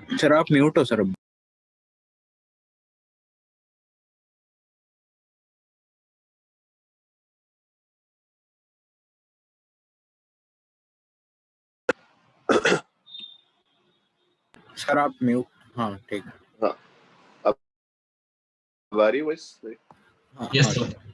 Sir आप mute हो sir. Sir आप म्यूट। हाँ ठीक है। हाँ, अब आ रही वॉइस? हाँ यस हाँ सर।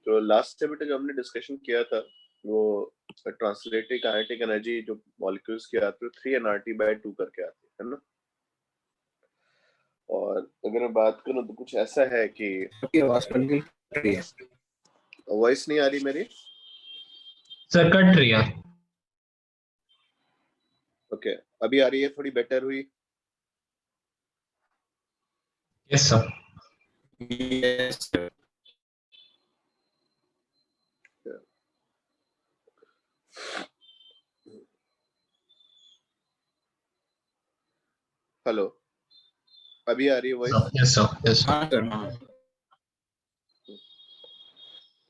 तो लास्ट से बेटा जो हमने डिस्कशन किया था वो ट्रांसलेटिव काइनेटिक एनर्जी जो मॉलिक्यूल्स की आती है 3nRT/2 करके आती है ना। और अगर मैं बात करूं तो कुछ ऐसा है कि आपकी आवाज कट रही है। वॉइस नहीं आ रही मेरी? सर कट रही है। ओके, अभी आ रही है? थोड़ी बेटर हुई? Yes sir. Yes sir. Hello, अभी आ रही है voice? Yes sir. Yes sir. हाँ सर हाँ।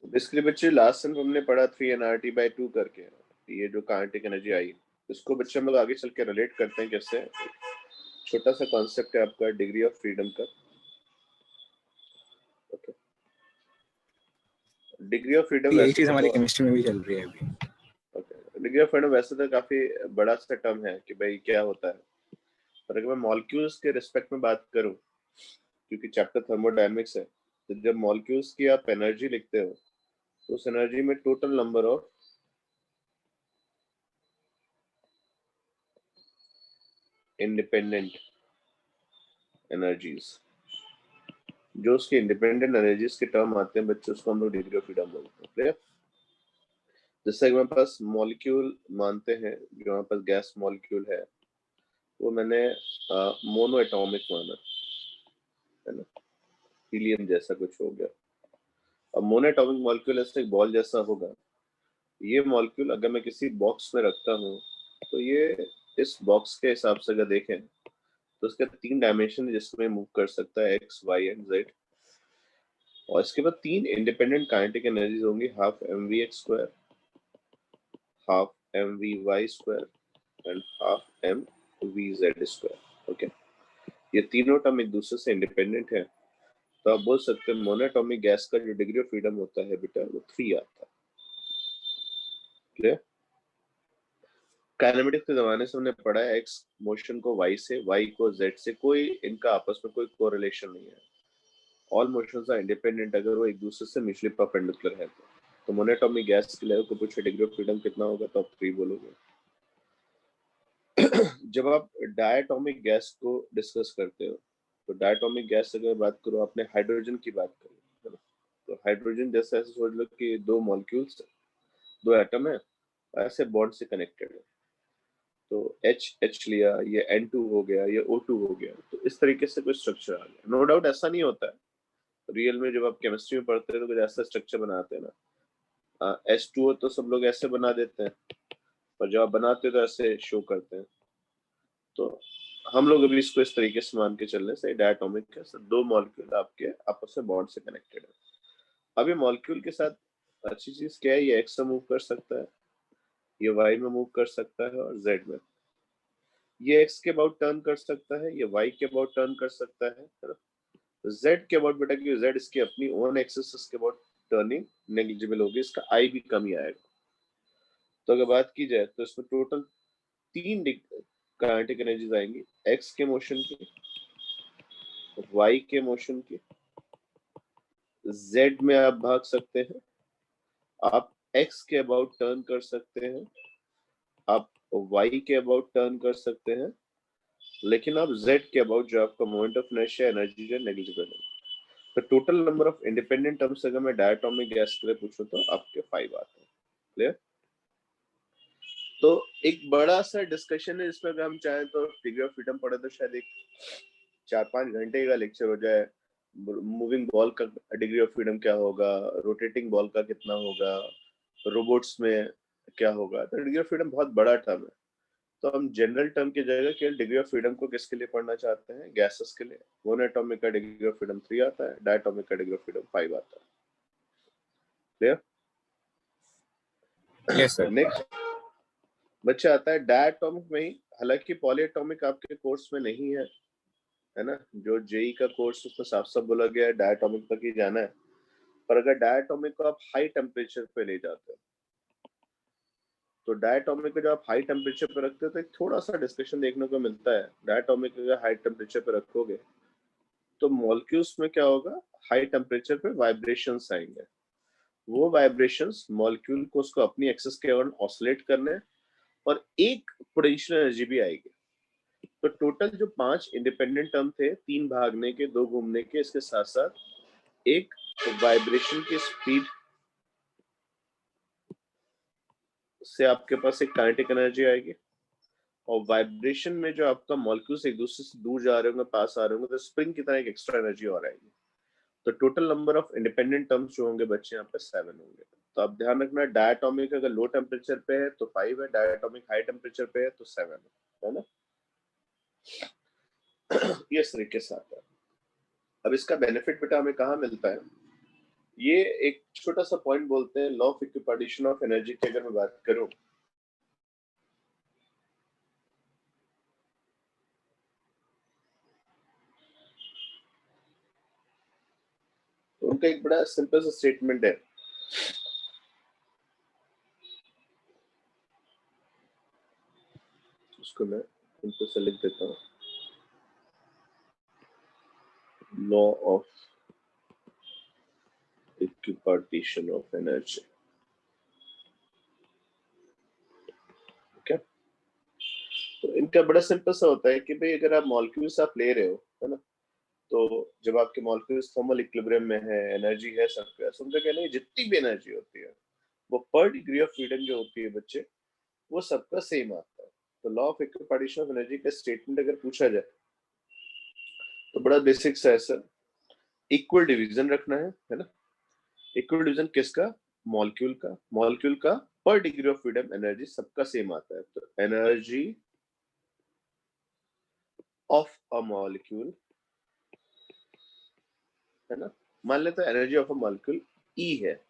बेसिकली बच्चे लास्ट टाइम हमने पढ़ा 3nRT/2 करके, ये जो काइनेटिक एनर्जी आई इसको बच्चे हम लोग आगे चल के रिलेट करते हैं कैसे। छोटा सा कॉन्सेप्ट है आपका डिग्री ऑफ फ्रीडम का। ओके, डिग्री ऑफ फ्रीडम यही वैसे चीज हमारी तो केमिस्ट्री में भी चल रही है अभी। ओके, डिग्री ऑफ फ्रीडम वैसे तो काफी बड़ा सा टर्म है कि भाई क्या होता है, पर अगर मैं मॉलिक्यूल्स के रिस्पेक्ट में बात करूं क्योंकि चैप्टर थर्मोडायनेमिक्स है, तो जब मॉलिक्यूल्स की आप एनर्जी लिखते हो तो उस एनर्जी में total number of independent energies, जो उसके इंडिपेंडेंट एनर्जीज के टर्म आते हैं बच्चे, उसको हम लोग डिग्री ऑफ फ्रीडम बोलते हैं। क्लियर? जैसे अगर हमारे पास मॉलिक्यूल मानते हैं, जो हमारे पास गैस मॉलिक्यूल है वो मैंने मोनो एटॉमिक माना है ना, हीलियम जैसा कुछ हो गया। अब मोनो एटॉमिक मॉलिक्यूल ऐसे एक बॉल जैसा होगा। ये मॉलिक्यूल अगर मैं किसी बॉक्स में रखता हूँ तो ये इस बॉक्स के हिसाब से अगर देखें तो उसके 3 डायमेंशन जिसमें मूव कर सकता है, एक्स वाई एंड जेड। और इसके बाद 3 इंडिपेंडेंट काइनेटिक एनर्जीज होंगी, half mv(x², half mvy² and half mvz²। Okay, ये तीनों टर्म एक दूसरे से इंडिपेंडेंट है। तो आप बोल सकते हैं मोनोटॉमिक गैस का जो डिग्री ऑफ फ्रीडम होता है बेटा वो 3 आता है। क्लियर? काइनेमेटिक्स के जमाने से हमने पढ़ा है एक्स मोशन को वाई से, वाई को जेड से, कोई इनका आपस में कोई कोरिलेशन नहीं है। ऑल मोशंस आर इंडिपेंडेंट अगर वो एक दूसरे से म्यूचुअली परपेंडिकुलर है तो मोनोटॉमिक गैस के लेवल को पूछे डिग्री ऑफ फ्रीडम कितना होगा तो आप 3 बोलोगे। जब आप डायटोमिक गैस को डिस्कस करते हो तो डायटोमिक गैस अगर बात करो, आपने हाइड्रोजन की बात करी, तो हाइड्रोजन जैसे ऐसे सोच लो कि 2 मॉलिक्यूल्स, 2 एटम है, ऐसे बॉन्ड से कनेक्टेड है। तो H लिया, ये N2 हो गया, ये O2 हो गया, तो इस तरीके से कोई स्ट्रक्चर आ गया। नो डाउट ऐसा नहीं होता है रियल में, जब आप केमिस्ट्री में पढ़ते हैं तो कुछ ऐसा स्ट्रक्चर बनाते हैं ना, H2O तो सब लोग ऐसे बना देते हैं, और जब आप बनाते हो तो ऐसे शो करते हैं। तो हम लोग अभी इसको इस तरीके से मान के चल रहे हैं, सही डायटोमिक है, सर दो मॉलिक्यूल आपके आपस में बॉन्ड से कनेक्टेड है। अब ये मॉलिक्यूल के साथ अच्छी चीज क्या है, ये एक्स में मूव कर सकता है, ये वाई में मूव कर सकता है, और जेड में। ये एक्स के अबाउट टर्न कर सकता है, ये वाई के अबाउट टर्न कर सकता है ना। तो जेड के अबाउट बेटा, कि जेड इसकी अपनी ओन एक्सिस के अबाउट टर्निंग नेग्लिजिबल होगी, इसका आई भी कम ही आएगा। तो अगर बात की जाए तो इसमें टोटल 3 काइनेटिक एनर्जीज आएंगी, एक्स के मोशन की, वाई के मोशन की, जेड में आप भाग सकते हैं, आप एक्स के अबाउट टर्न कर सकते हैं, आप वाई के अबाउट टर्न कर सकते हैं, लेकिन आप जेड के अबाउट जो आपका मोमेंट ऑफ इनर्शिया एनर्जी जो नेग्लिजिबल है। तो total number of independent terms अगर मैं डायटोमिक गैस के लिए पूछूं तो आपके 5 आते हैं। क्लियर? तो एक बड़ा सा डिस्कशन है इसमें, अगर हम चाहें तो डिग्री ऑफ फ्रीडम पढ़े तो शायद एक 4-5 घंटे का लेक्चर हो जाए। मूविंग बॉल का डिग्री ऑफ फ्रीडम क्या होगा, रोटेटिंग बॉल का कितना होगा, रोबोट्स में क्या होगा। तो डिग्री ऑफ फ्रीडम बहुत बड़ा टर्म है, तो हम जनरल टर्म की जगह केवल डिग्री ऑफ फ्रीडम को किसके लिए पढ़ना चाहते हैं, गैसेस के लिए। मोनोएटॉमिक का डिग्री ऑफ फ्रीडम 3 आता है, डायटोमिक का डिग्री ऑफ फ्रीडम 5 आता है। क्लियर? Yes sir. नेक्स्ट बच्चा आता है डायटोमिक में ही, हालांकि पॉलीएटॉमिक आपके कोर्स में नहीं है ना। जो जेई का कोर्स उसमें साफ साफ बोला गया है डायटोमिक तक ही जाना है। पर अगर डायटोमिक को आप हाई टेम्परेचर पे ले जाते हो, तो डायटोमिक को जब आप हाई टेम्परेचर पे रखते हो तो एक थोड़ा सा डिस्कशन देखने को मिलता है। डायटोमिक अगर हाई टेम्परेचर पे रखोगे तो मॉलिक्यूल्स में क्या होगा, हाई टेम्परेचर पे वाइब्रेशंस आएंगे। वो वाइब्रेशंस मॉलिक्यूल को उसको अपनी एक्सिस के अराउंड ऑसिलेट करने, और एक पोटेंशियल एनर्जी भी आएगी। तो टोटल जो 5 इंडिपेंडेंट टर्म थे, 3 भागने के, 2 घूमने के, इसके साथ साथ एक वाइब्रेशन की स्पीड से आपके पास एक काइनेटिक एनर्जी आएगी, और वाइब्रेशन में जो आपका मॉलिक्यूल्स एक दूसरे से दूर जा रहे होंगे, पास आ रहे होंगे, तो स्प्रिंग की तरह एक एक्स्ट्रा एनर्जी और आएगी। तो total number of independent terms जो होंगे बच्चे यहाँ पे 7 होंगे। तो आप ध्यान रखना, डायटोमिक अगर लो टेम्परेचर पे है तो 5 है, डायटोमिक हाई टेम्परेचर पे है तो 7 है ना। ये इस तरीके से आता है। अब इसका बेनिफिट बेटा हमें कहाँ मिलता है, ये एक छोटा सा पॉइंट बोलते हैं law of equipartition of energy की अगर मैं बात करूं, तो उनका एक बड़ा सिंपल सा स्टेटमेंट है। उसको मैं सिंपल से लिख देता हूं, law of equipartition of energy. Okay, तो इनका बड़ा सिंपल सा होता है कि भाई अगर आप मॉलिक्यूल्स आप ले रहे हो, है ना, तो जब आपके मॉलिक्यूल्स थर्मल इक्विलिब्रियम में है, एनर्जी है सबके पास, उनका कहना है जितनी भी एनर्जी होती है वो पर डिग्री ऑफ फ्रीडम जो होती है बच्चे, वो सबका सेम आता है। तो law of equipartition of energy का स्टेटमेंट अगर पूछा जाए तो बड़ा बेसिक सा है सर, इक्वल डिवीजन रखना है ना। इक्वल डिवीजन किसका, मॉलिक्यूल का पर डिग्री ऑफ फ्रीडम एनर्जी सबका सेम आता है। तो एनर्जी ऑफ अ मॉलिक्यूल, है ना, मान लेते हैं एनर्जी ऑफ अ मॉलिक्यूल ई है,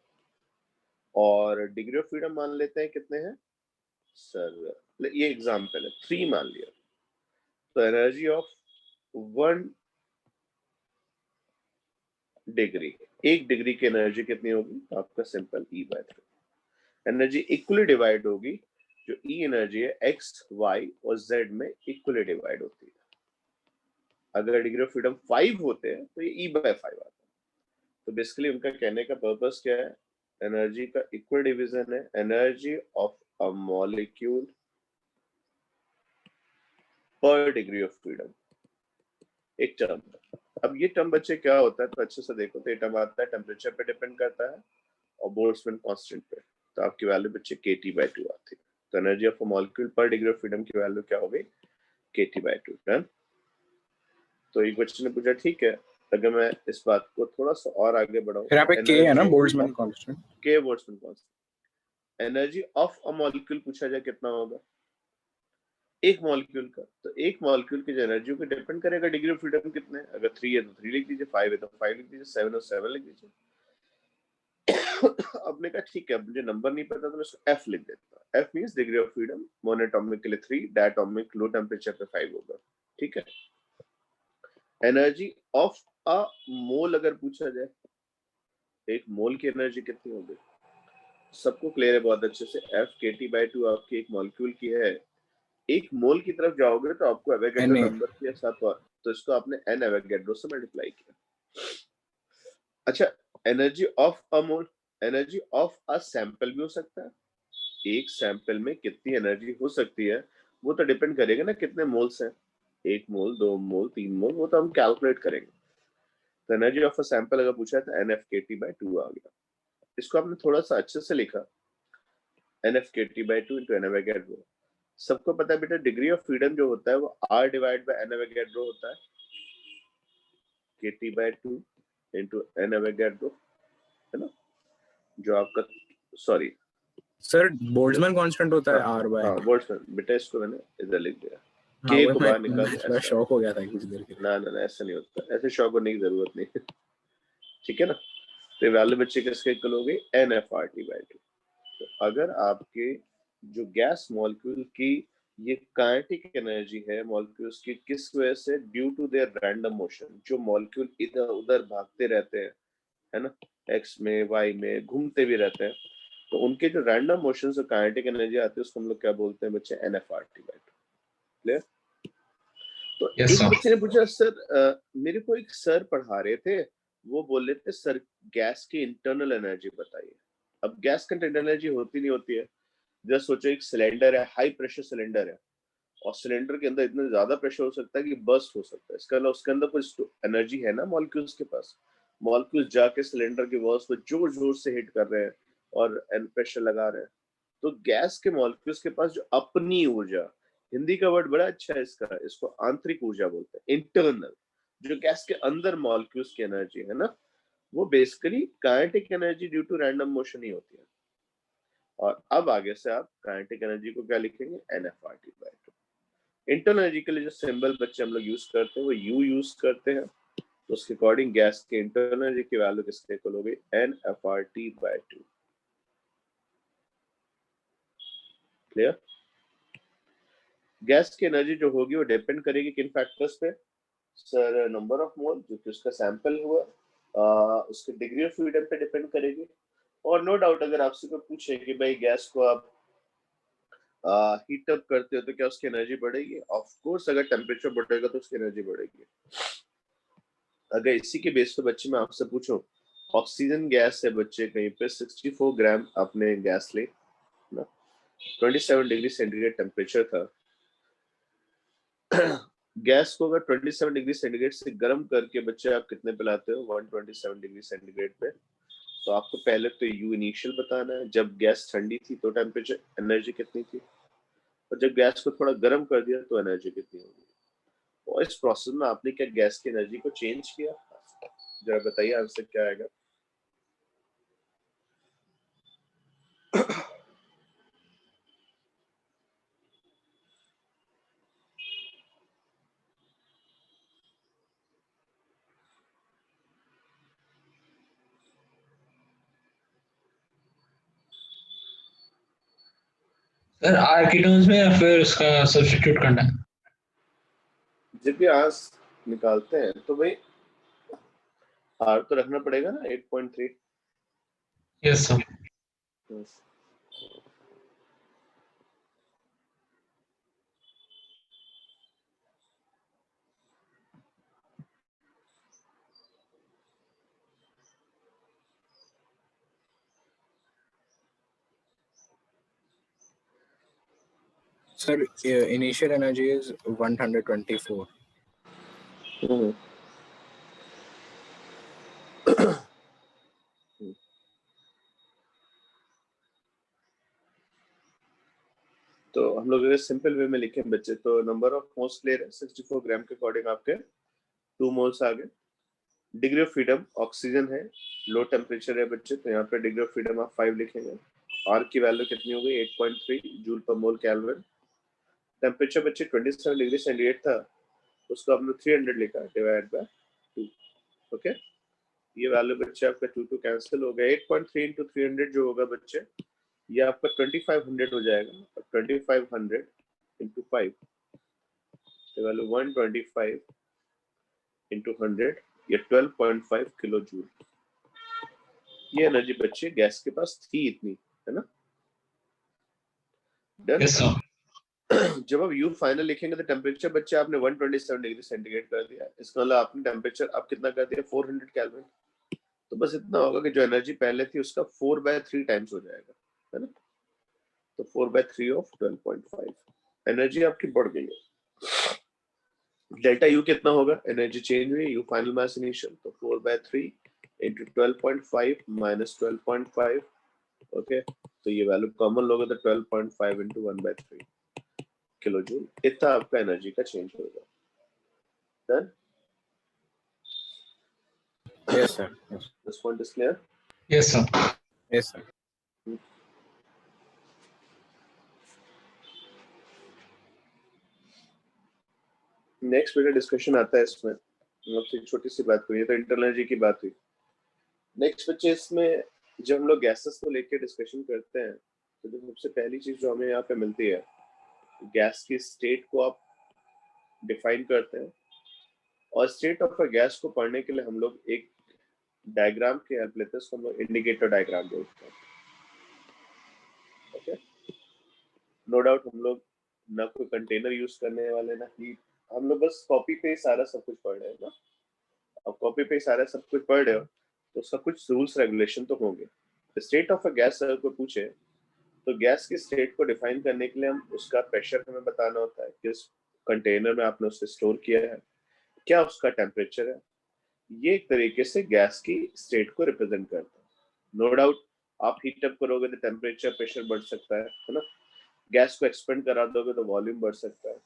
और डिग्री ऑफ फ्रीडम मान लेते हैं कितने हैं सर, ये एग्जांपल है 3 मान लिया। तो एनर्जी ऑफ 1 डिग्री, 1 डिग्री की एनर्जी कितनी होगी, आपका simple E/3। Energy equally divide होगी, जो ई एनर्जी है एक्स वाई और जेड में इक्वली डिवाइड होती है। अगर डिग्री ऑफ फ्रीडम 5 होते हैं तो ये E/5 आता है। तो बेसिकली उनका कहने का पर्पस क्या है, एनर्जी का इक्वल डिवीजन है एनर्जी ऑफ अ मॉलिक्यूल पर डिग्री ऑफ फ्रीडम, एक टर्म है। अब ये टर्म बच्चे क्या होता है, तो अच्छे से देखो, तो ये टर्म आता है टेम्परेचर पे डिपेंड करता है और बोल्ट्जमैन कांस्टेंट पे। तो आपकी वैल्यू बच्चे kT/2 आती है। तो एनर्जी ऑफ अ मॉलिक्यूल पर डिग्री ऑफ फ्रीडम की वैल्यू क्या होगी, kT/2। डन। तो एक बच्चे ने पूछा ठीक है, अगर मैं इस बात को थोड़ा सा और आगे बढ़ाऊं, फिर यहाँ पे के है ना, बोल्ट्जमैन कांस्टेंट। के Boltzmann constant, energy of a molecule पूछा जाए कितना होगा एक मॉलिक्यूल का, तो एक मॉलिक्यूल की एनर्जी को डिपेंड करेगा डिग्री ऑफ फ्रीडम कितने, अगर 3 है तो 3 लिख दीजिए, 5 है तो 5 लिख दीजिए, 7 है तो 7 लिख दीजिए। आपने कहा ठीक है, मुझे नंबर नहीं पता तो मैं इसको एफ लिख देता हूँ। F means degree of freedom, monoatomic के लिए 3, डायटोमिक लो टेम्परेचर पे 5 होगा, ठीक है। एनर्जी ऑफ अ मोल अगर पूछा जाए, एक मोल की एनर्जी कितनी होगी, सबको क्लियर है बहुत अच्छे से, एफ kT/2 आपकी एक मॉलिक्यूल की है। एक मोल की तरफ जाओगे तो आपको एवोगैड्रो Na. नंबर के साथ, तो इसको आपने एन एवोगैड्रो से मल्टीप्लाई किया। अच्छा, energy of a mole, energy of a sample भी हो सकता है, एक सैंपल में कितनी एनर्जी हो सकती है वो तो डिपेंड करेगा ना कितने मोल्स हैं, 1 मोल 2 मोल 3 मोल, वो तो हम कैलकुलेट करेंगे। तो एनर्जी ऑफ अ सैंपल अगर पूछा तो NF/kT/2 आ गया। इसको आपने थोड़ा सा अच्छे से लिखा, NF/kT/2 into N एवोगैड्रो। सबको पता है बेटा डिग्री ऑफ फ्रीडम जो होता है वो R divide bye N Avogadro होता है, kT/2 into N एवोगैड्रो, है ना, जो आपका, सॉरी सर बोल्ट्जमैन कांस्टेंट होता है हाँ R बाय। हाँ बोल्ट्जमैन, बेटा इसको मैंने इधर लिख दिया, हाँ के वो को बाहर निकाल मैं दिया, थोड़ा ऐसा शॉक हो गया था कुछ देर के लिए। ना ऐसा नहीं होता, ऐसे शॉक होने की जरूरत नहीं। ठीक है ना, तो वैल्यू बच्चे किसके इक्वल हो गई, NF/RT/2। तो अगर आपके जो गैस मॉलिक्यूल की ये काइनेटिक एनर्जी है मॉलिक्यूल्स की, किस वजह से, due to their random motion, जो मॉलिक्यूल इधर उधर भागते रहते हैं, है ना, एक्स में वाई में घूमते भी रहते हैं, तो उनके जो रैंडम मोशन से काइनेटिक एनर्जी आती है उसको हम लोग क्या बोलते हैं बच्चे, NF/RT/2। क्लियर? तो Yes, एक sir. बच्चे ने पूछा सर, मेरे को एक सर पढ़ा रहे थे, वो बोल रहे थे सर गैस की इंटरनल एनर्जी बताइए। अब गैस की इंटरनल एनर्जी होती नहीं होती है, जैसे सोचो एक सिलेंडर है, हाई प्रेशर सिलेंडर है, और सिलेंडर के अंदर इतना ज्यादा प्रेशर हो सकता है कि बर्स्ट हो सकता है, इसका मतलब उसके अंदर कुछ एनर्जी है ना मॉलिक्यूल्स के पास, मॉलिक्यूल्स जाके सिलेंडर के वॉल्स पे जोर जोर से हिट कर रहे हैं और प्रेशर लगा रहे हैं। तो गैस के मॉलिक्यूल्स के पास जो अपनी ऊर्जा, हिंदी का वर्ड बड़ा अच्छा है इसका, इसको आंतरिक ऊर्जा बोलते हैं, इंटरनल, जो गैस के अंदर मॉलिक्यूल्स की एनर्जी है ना, वो basically kinetic energy due to random motion ही होती है। और अब आगे से आप काइनेटिक एनर्जी को क्या लिखेंगे, NF/RT/2। इंटरनल एनर्जी के लिए जो सिंबल बच्चे हम लोग यूज करते हैं वो U यूज करते हैं, तो उसके अकॉर्डिंग गैस के इंटरनल एनर्जी की वैल्यू किसके इक्वल हो गई, NF/RT/2। क्लियर? गैस की एनर्जी जो होगी वो डिपेंड करेगी किन फैक्टर्स पे, सर नंबर ऑफ मोल जो कि उसका सैंपल हुआ, उसके डिग्री ऑफ फ्रीडम पे डिपेंड करेगी, और नो डाउट अगर आपसे कोई पूछे कि भाई गैस को आप हीट अप करते हो तो क्या उसकी एनर्जी बढ़ेगी, ऑफ कोर्स अगर टेम्परेचर बढ़ेगा तो उसकी एनर्जी बढ़ेगी। अगर इसी के बेस पे बच्चे मैं आपसे पूछूं, ऑक्सीजन गैस है बच्चे, कहीं पे 64 ग्राम आपने गैस ली ना, 27 डिग्री सेंटीग्रेड टेम्परेचर था। गैस को अगर 27 डिग्री सेंटीग्रेड से गर्म करके बच्चे आप कितने पिलाते हो, 127 डिग्री सेंटीग्रेड पे, तो आपको पहले तो यू इनिशियल बताना है, जब गैस ठंडी थी तो टेम्परेचर एनर्जी कितनी थी, और जब गैस को थोड़ा गर्म कर दिया तो एनर्जी कितनी होगी। और इस प्रोसेस में आपने क्या गैस की एनर्जी को चेंज किया, जरा बताइए आंसर क्या आएगा। सर आर की टर्म्स में या फिर उसका सब्स्टिट्यूट करना है? जब भी आंस निकालते हैं तो भाई आर तो रखना पड़ेगा ना, 8.3। Yes sir. Sir, initial energy is 124. तो हम लोग अगर सिंपल वे में लिखें बच्चे, तो नंबर ऑफ मोल्स क्लियर है, 64 ग्राम के अकॉर्डिंग आपके 2 मोल्स आ गए। डिग्री ऑफ फ्रीडम ऑक्सीजन है, लो टेम्परेचर है बच्चे, तो यहाँ पे डिग्री ऑफ फ्रीडम आप 5 लिखेंगे। R की वैल्यू कितनी हो गई 8.3 जूल पर मोल केल्विन। टेम्परेचर बच्चे 27 डिग्री सेंटीग्रेड था, उसको आपने 300 लिखा डिवाइड बाय 2। ओके, ये वैल्यू बच्चे आपका 2 कैंसिल हो गया। 8.3 इंटू 300 जो होगा बच्चे ये आपका 2500 हो जाएगा। 2500 इंटू 5 वैल्यू 125 इंटू 100 ये 12.5 किलो जूल। ये एनर्जी बच्चे गैस के पास थी इतनी, है ना। डन। Yes sir. जब आप U फाइनल लिखेंगे तो टेम्परेचर बच्चे आपने 127 डिग्री सेंटीग्रेड कर दिया, इसका मतलब आपने टेम्परेचर आप कितना कर दिया 400 केल्विन। तो बस इतना होगा कि जो एनर्जी पहले थी उसका 4/3 टाइम्स हो जाएगा, है ना। तो 4/3 ऑफ 12.5 एनर्जी आपकी बढ़ गई है। डेल्टा U कितना होगा, एनर्जी चेंज हुई, U फाइनल मास इनिशियल, तो 4/3 इंटू 12.5 माइनस 12.5। ओके, तो ये वैल्यू कॉमन लोगे तो 12.5 इंटू 1/3 किलो जूल, इतना आपका एनर्जी का चेंज होगा। Done. Yes, sir. Yes. This point is clear. Yes sir. Yes, sir. Next मेरा डिस्कशन आता है इसमें, आपसे छोटी सी बात करिए तो इंटरनल एनर्जी की बात हुई। नेक्स्ट बच्चे इसमें जब हम लोग गैसेस को लेके डिस्कशन करते हैं तो जो सबसे पहली चीज जो हमें यहाँ पे मिलती है, गैस की स्टेट को आप डिफाइन करते हैं, और स्टेट ऑफ अ गैस को पढ़ने के लिए हम लोग एक डायग्राम की हेल्प लेते हैं, उसको हम लोग इंडिकेटर डायग्राम बोलते हैं। ओके, नो डाउट हम लोग ना कोई कंटेनर यूज करने वाले ना हीट, हम लोग बस कॉपी पे सारा सब कुछ पढ़ रहे हैं ना। अब कॉपी पे सारा सब कुछ पढ़ रहे हो तो उसका कुछ रूल्स रेगुलेशन तो होंगे। स्टेट ऑफ अ गैस अगर कोई पूछे तो गैस की स्टेट को डिफाइन करने के लिए हम उसका प्रेशर हमें बताना होता है, किस कंटेनर में आपने उसे स्टोर किया है, क्या उसका टेम्परेचर है। ये एक तरीके से गैस की स्टेट को रिप्रेजेंट करता है। नो डाउट आप हीट अप करोगे तो टेम्परेचर प्रेशर बढ़ सकता है ना। गैस को एक्सपेंड करा दोगे तो वॉल्यूम बढ़ सकता है।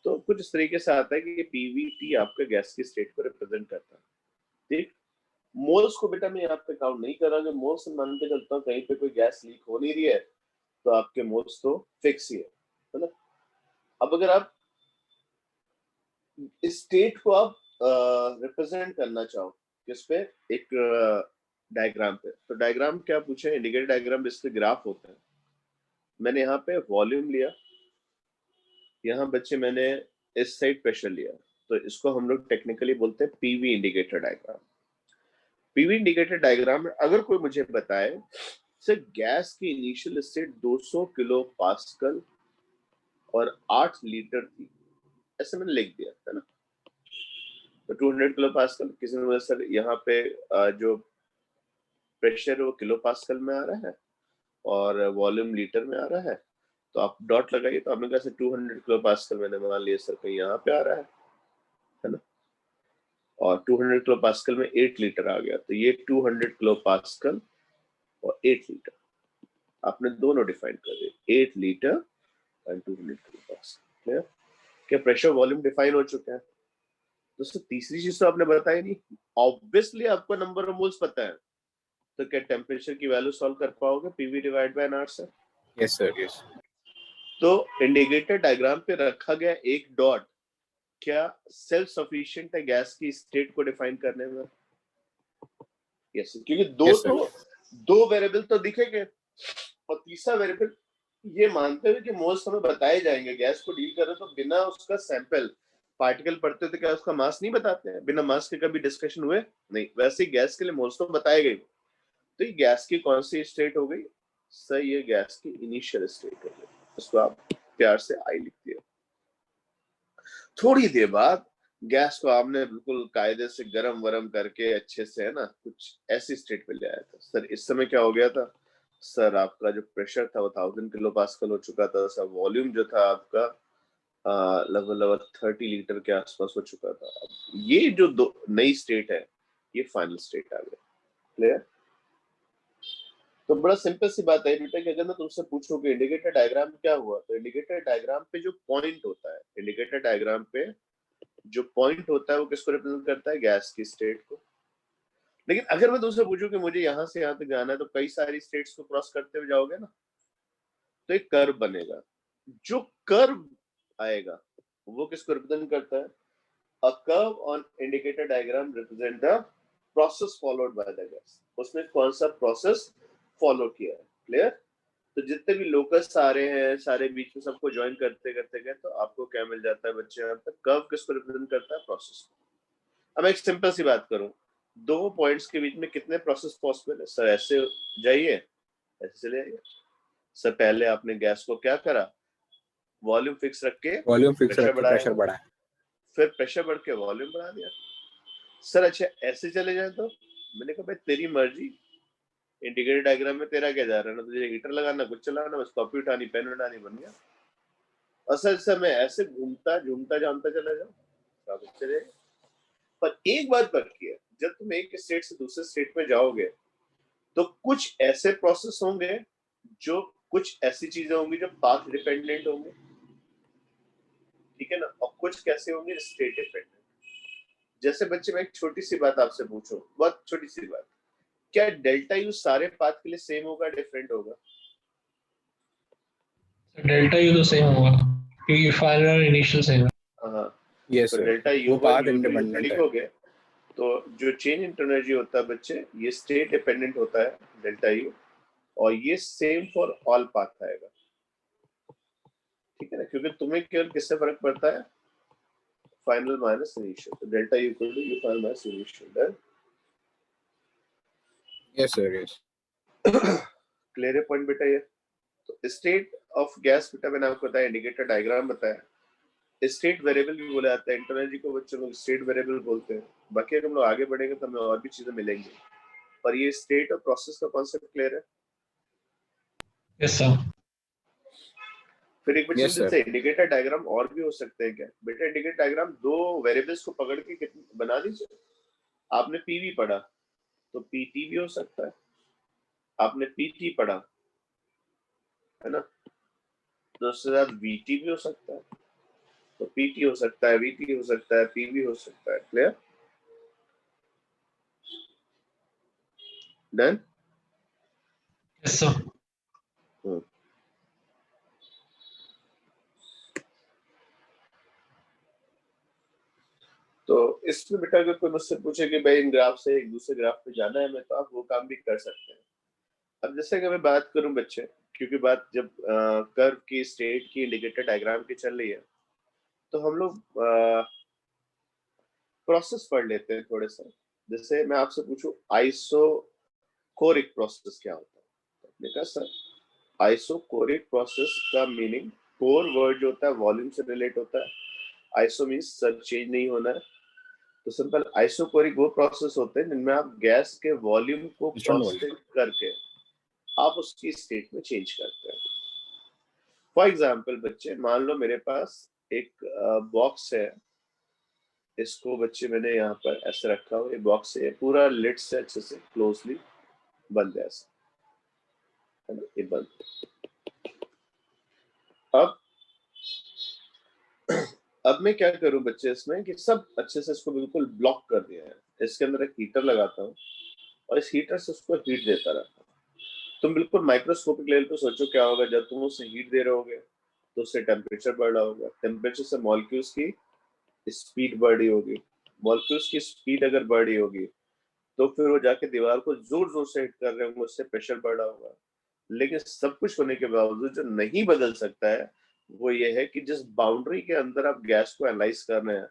तो कुछ इस तरीके से आता है कि पीवीटी आपके गैस की स्टेट को रिप्रेजेंट करता है। ठीक, मोल्स को बेटा मैं यहाँ पे काउंट नहीं कर रहा, मोल्स से मान के चलता हूँ कहीं पे कोई गैस लीक हो नहीं रही है तो आपके मोल्स तो फिक्स ही है ना। अब अगर आप स्टेट को आप रिप्रेजेंट करना चाहो किस पे, एक डायग्राम पे, तो डायग्राम क्या पूछे, इंडिकेटर डायग्राम जिसके ग्राफ होते हैं। मैंने यहाँ पे वॉल्यूम लिया, यहाँ बच्चे मैंने इस साइड प्रेशर लिया, तो इसको हम लोग टेक्निकली बोलते हैं PV indicator diagram. PV indicator diagram में अगर कोई मुझे बताए सर गैस की इनिशियल स्टेट 200 किलो पास्कल और 8 लीटर थी, ऐसे मैंने लिख दिया है ना। तो 200 किलो पास्कल, किसी ने बोला सर यहाँ पे जो प्रेशर है वो किलो पास्कल में आ रहा है और वॉल्यूम लीटर में आ रहा है, तो आप डॉट लगाइए। तो आपने कहा सर 200 किलो पास्कल मैंने मान लिया सर कहीं यहाँ पे आ रहा है ना, और 200 किलो पास्कल में 8 लीटर आ गया, तो ये 200 किलो पास्कल और 8 लीटर आपने दोनों डिफाइन कर दिए, 8 litre and 200 kilo pascal. Clear? क्या प्रेशर वॉल्यूम डिफाइन हो चुके हैं। दोस्तों तीसरी चीज तो आपने बताई नहीं, ऑब्वियसली आपको नंबर ऑफ मोल्स पता है, तो क्या टेम्परेचर की वैल्यू सॉल्व कर पाओगे पीवी डिवाइड बाय एनआर से। Yes, sir. Yes. तो इंडिकेटर डायग्राम पे रखा गया एक डॉट क्या सेल्फ सफिशिएंट है गैस की स्टेट को डिफाइन करने में। यस, क्योंकि Yes, sir. दो वेरिएबल तो दिखेंगे और तीसरा वेरिएबल ये मानते हुए कि मोल्स हमें बताए जाएंगे, गैस को डील कर रहे तो बिना उसका सैंपल पार्टिकल पढ़ते थे क्या उसका मास नहीं बताते हैं, बिना मास के कभी डिस्कशन हुए नहीं। वैसे ही गैस के लिए मोल्स तो बताए गए। तो ये गैस की कौन सी स्टेट हो गई सर, ये गैस की इनिशियल स्टेट हो गई, उसको आप प्यार से आई लिख दिया। थोड़ी देर बाद गैस को आपने बिल्कुल कायदे से गरम वरम करके अच्छे से, है ना, कुछ ऐसी स्टेट पे ले आया था। सर इस समय क्या हो गया था सर, आपका जो प्रेशर था वो 1000 किलो पास्कल हो चुका था सर, वॉल्यूम जो था आपका लगभग 30 लीटर के आसपास हो चुका था। अब ये जो दो नई स्टेट है ये फाइनल स्टेट आ गई। क्लियर? तो बड़ा सिंपल सी बात है बेटा कि अगर मैं तुमसे पूछूं कि इंडिकेटर डायग्राम क्या हुआ, तो इंडिकेटर डायग्राम पे जो पॉइंट होता है, इंडिकेटर डायग्राम पे जो पॉइंट होता है वो किसको रिप्रेजेंट करता है, गैस की स्टेट को। लेकिन अगर मैं तुमसे पूछूं कि मुझे यहाँ से यहाँ तक जाना है, तो कई सारी स्टेट्स को क्रॉस करते हुए जाओगे ना, तो एक कर्व बनेगा। जो कर्व आएगा वो किसको रिप्रेजेंट करता है? A curve on indicator diagram represent the process followed by the gas. उसमें कौन सा प्रोसेस फॉलो किया है? क्लियर? तो जितने भी लोकस आ रहे हैं सारे बीच में सबको ज्वाइन करते करते गए, तो आपको क्या मिल जाता है बच्चे? यहाँ पे कर्व किसको रिप्रेजेंट करता है? प्रोसेस। अब एक सिंपल सी बात करूं, दो पॉइंट्स के बीच में कितने प्रोसेस पॉसिबल है? सर ऐसे जाइए, ऐसे चले जाइए। सर पहले आपने गैस को क्या करा? वॉल्यूम फिक्स रख के प्रेशर बढ़ाया, फिर प्रेशर बढ़ के वॉल्यूम बढ़ा दिया। सर अच्छा ऐसे चले जाए तो? मैंने कहा भाई तेरी मर्जी, इंडिकेटर डायग्राम में तेरा क्या जा रहा है ना, तुझे हीटर लगाना, कुछ चलाना, बस कॉपी उठानी, पेन उठानी, बन गया। असल से मैं ऐसे घूमता झूमता जानता चला जाऊं, चले। पर एक बात पक्की है, जब तुम एक स्टेट से दूसरे स्टेट में जाओगे तो कुछ ऐसे प्रोसेस होंगे, जो कुछ ऐसी चीजें होंगी जो पाथ डिपेंडेंट होंगे, ठीक है ना, और कुछ कैसे होंगे? State dependent. जैसे बच्चे, मैं एक छोटी सी बात आपसे पूछूं, बहुत छोटी सी बात, क्या डेल्टा यू सारे पाथ के लिए सेम होगा, डिफरेंट होगा? डेल्टा यू तो सेम होगा क्योंकि फाइनल और इनिशियल सेम है। हाँ, यस तो सर, डेल्टा वो U path one U two U three independent है। लिखोगे तो जो चेंज इन एनर्जी होता है बच्चे, ये स्टेट डिपेंडेंट होता है डेल्टा यू, और ये सेम फॉर ऑल पाथ आएगा, ठीक है ना, क्योंकि तुम्हें केवल किससे फर्क पड़ता है? Final minus initial. तो delta U equal to U final minus initial. Yes sir, yes. Clear है पॉइंट बेटा? ये तो स्टेट ऑफ गैस बेटा मैंने आपको बताया, इंडिकेटर डायग्राम बताया। स्टेट वेरिएबल भी बोला जाता है, एनर्जी को बच्चों लोग स्टेट वेरिएबल बोलते हैं। बाकी अगर हम लोग आगे बढ़ेंगे तो हमें और भी चीजें मिलेंगी, पर ये स्टेट और प्रोसेस का कॉन्सेप्ट क्लियर है? Yes sir. फिर एक बच्चे Yes, जैसे इंडिकेटर डायग्राम और भी हो सकते हैं क्या बेटा? इंडिकेटर डायग्राम दो वेरिएबल्स को पकड़ के बना दीजिए। आपने पीवी पढ़ा तो पीटी भी हो सकता है, आपने पीटी पढ़ा है ना, तो उसके साथ वीटी भी हो सकता है, तो पीटी हो सकता है, वीटी हो सकता है, पीवी हो सकता है। क्लियर? डन? Yes sir. तो इसमें बेटा अगर कोई मुझसे पूछे कि भाई इन ग्राफ से एक दूसरे ग्राफ पे जाना है, मैं तो आप वो काम भी कर सकते हैं। अब जैसे कि मैं बात करूं बच्चे, क्योंकि बात जब कर्व की, स्टेट की, इंडिकेटर डायग्राम की चल रही है, तो हम लोग प्रोसेस पढ़ लेते हैं थोड़े से। जैसे मैं आपसे पूछूं आइसोकोरिक प्रोसेस क्या होता है, तो आपने कहा सर आइसोकोरिक प्रोसेस का मीनिंग, कोर वर्ड जो होता है वॉल्यूम से रिलेट होता है, आइसो मींस सर चेंज नहीं होना है, तो सिंपल आइसोकोरिक वो प्रोसेस होते हैं जिनमें आप गैस के वॉल्यूम को कांस्टेंट करके आप उसकी स्टेट में चेंज करते हैं। फॉर एग्जांपल बच्चे, मान लो मेरे पास एक बॉक्स है, इसको बच्चे मैंने यहाँ पर ऐसे रखा हुआ, ये बॉक्स है पूरा लिड से अच्छे से क्लोजली बंद है, ऐसा है ना, ये बंद। अब मैं क्या करूं बच्चे इसमें कि सब अच्छे से इसको बिल्कुल ब्लॉक कर दिया है, इसके अंदर एक हीटर लगाता हूँ और इस हीटर से उसको हीट देता रहता हूँ। तुम बिल्कुल माइक्रोस्कोपिक लेवल पे सोचो क्या होगा जब तुम उसे हीट दे रहे होगे, तो उससे टेम्परेचर बढ़ रहा होगा, टेम्परेचर से मॉलिक्यूल्स की स्पीड बढ़ रही होगी, मॉलिक्यूल्स की स्पीड अगर बढ़ रही होगी तो फिर वो जाके दीवार को जोर जोर से हिट कर रहे होंगे, उससे प्रेशर बढ़ रहा होगा। लेकिन सब कुछ होने के बावजूद जो नहीं बदल सकता है वो ये है कि जिस बाउंड्री के अंदर आप गैस को एनालाइज कर रहे हैं,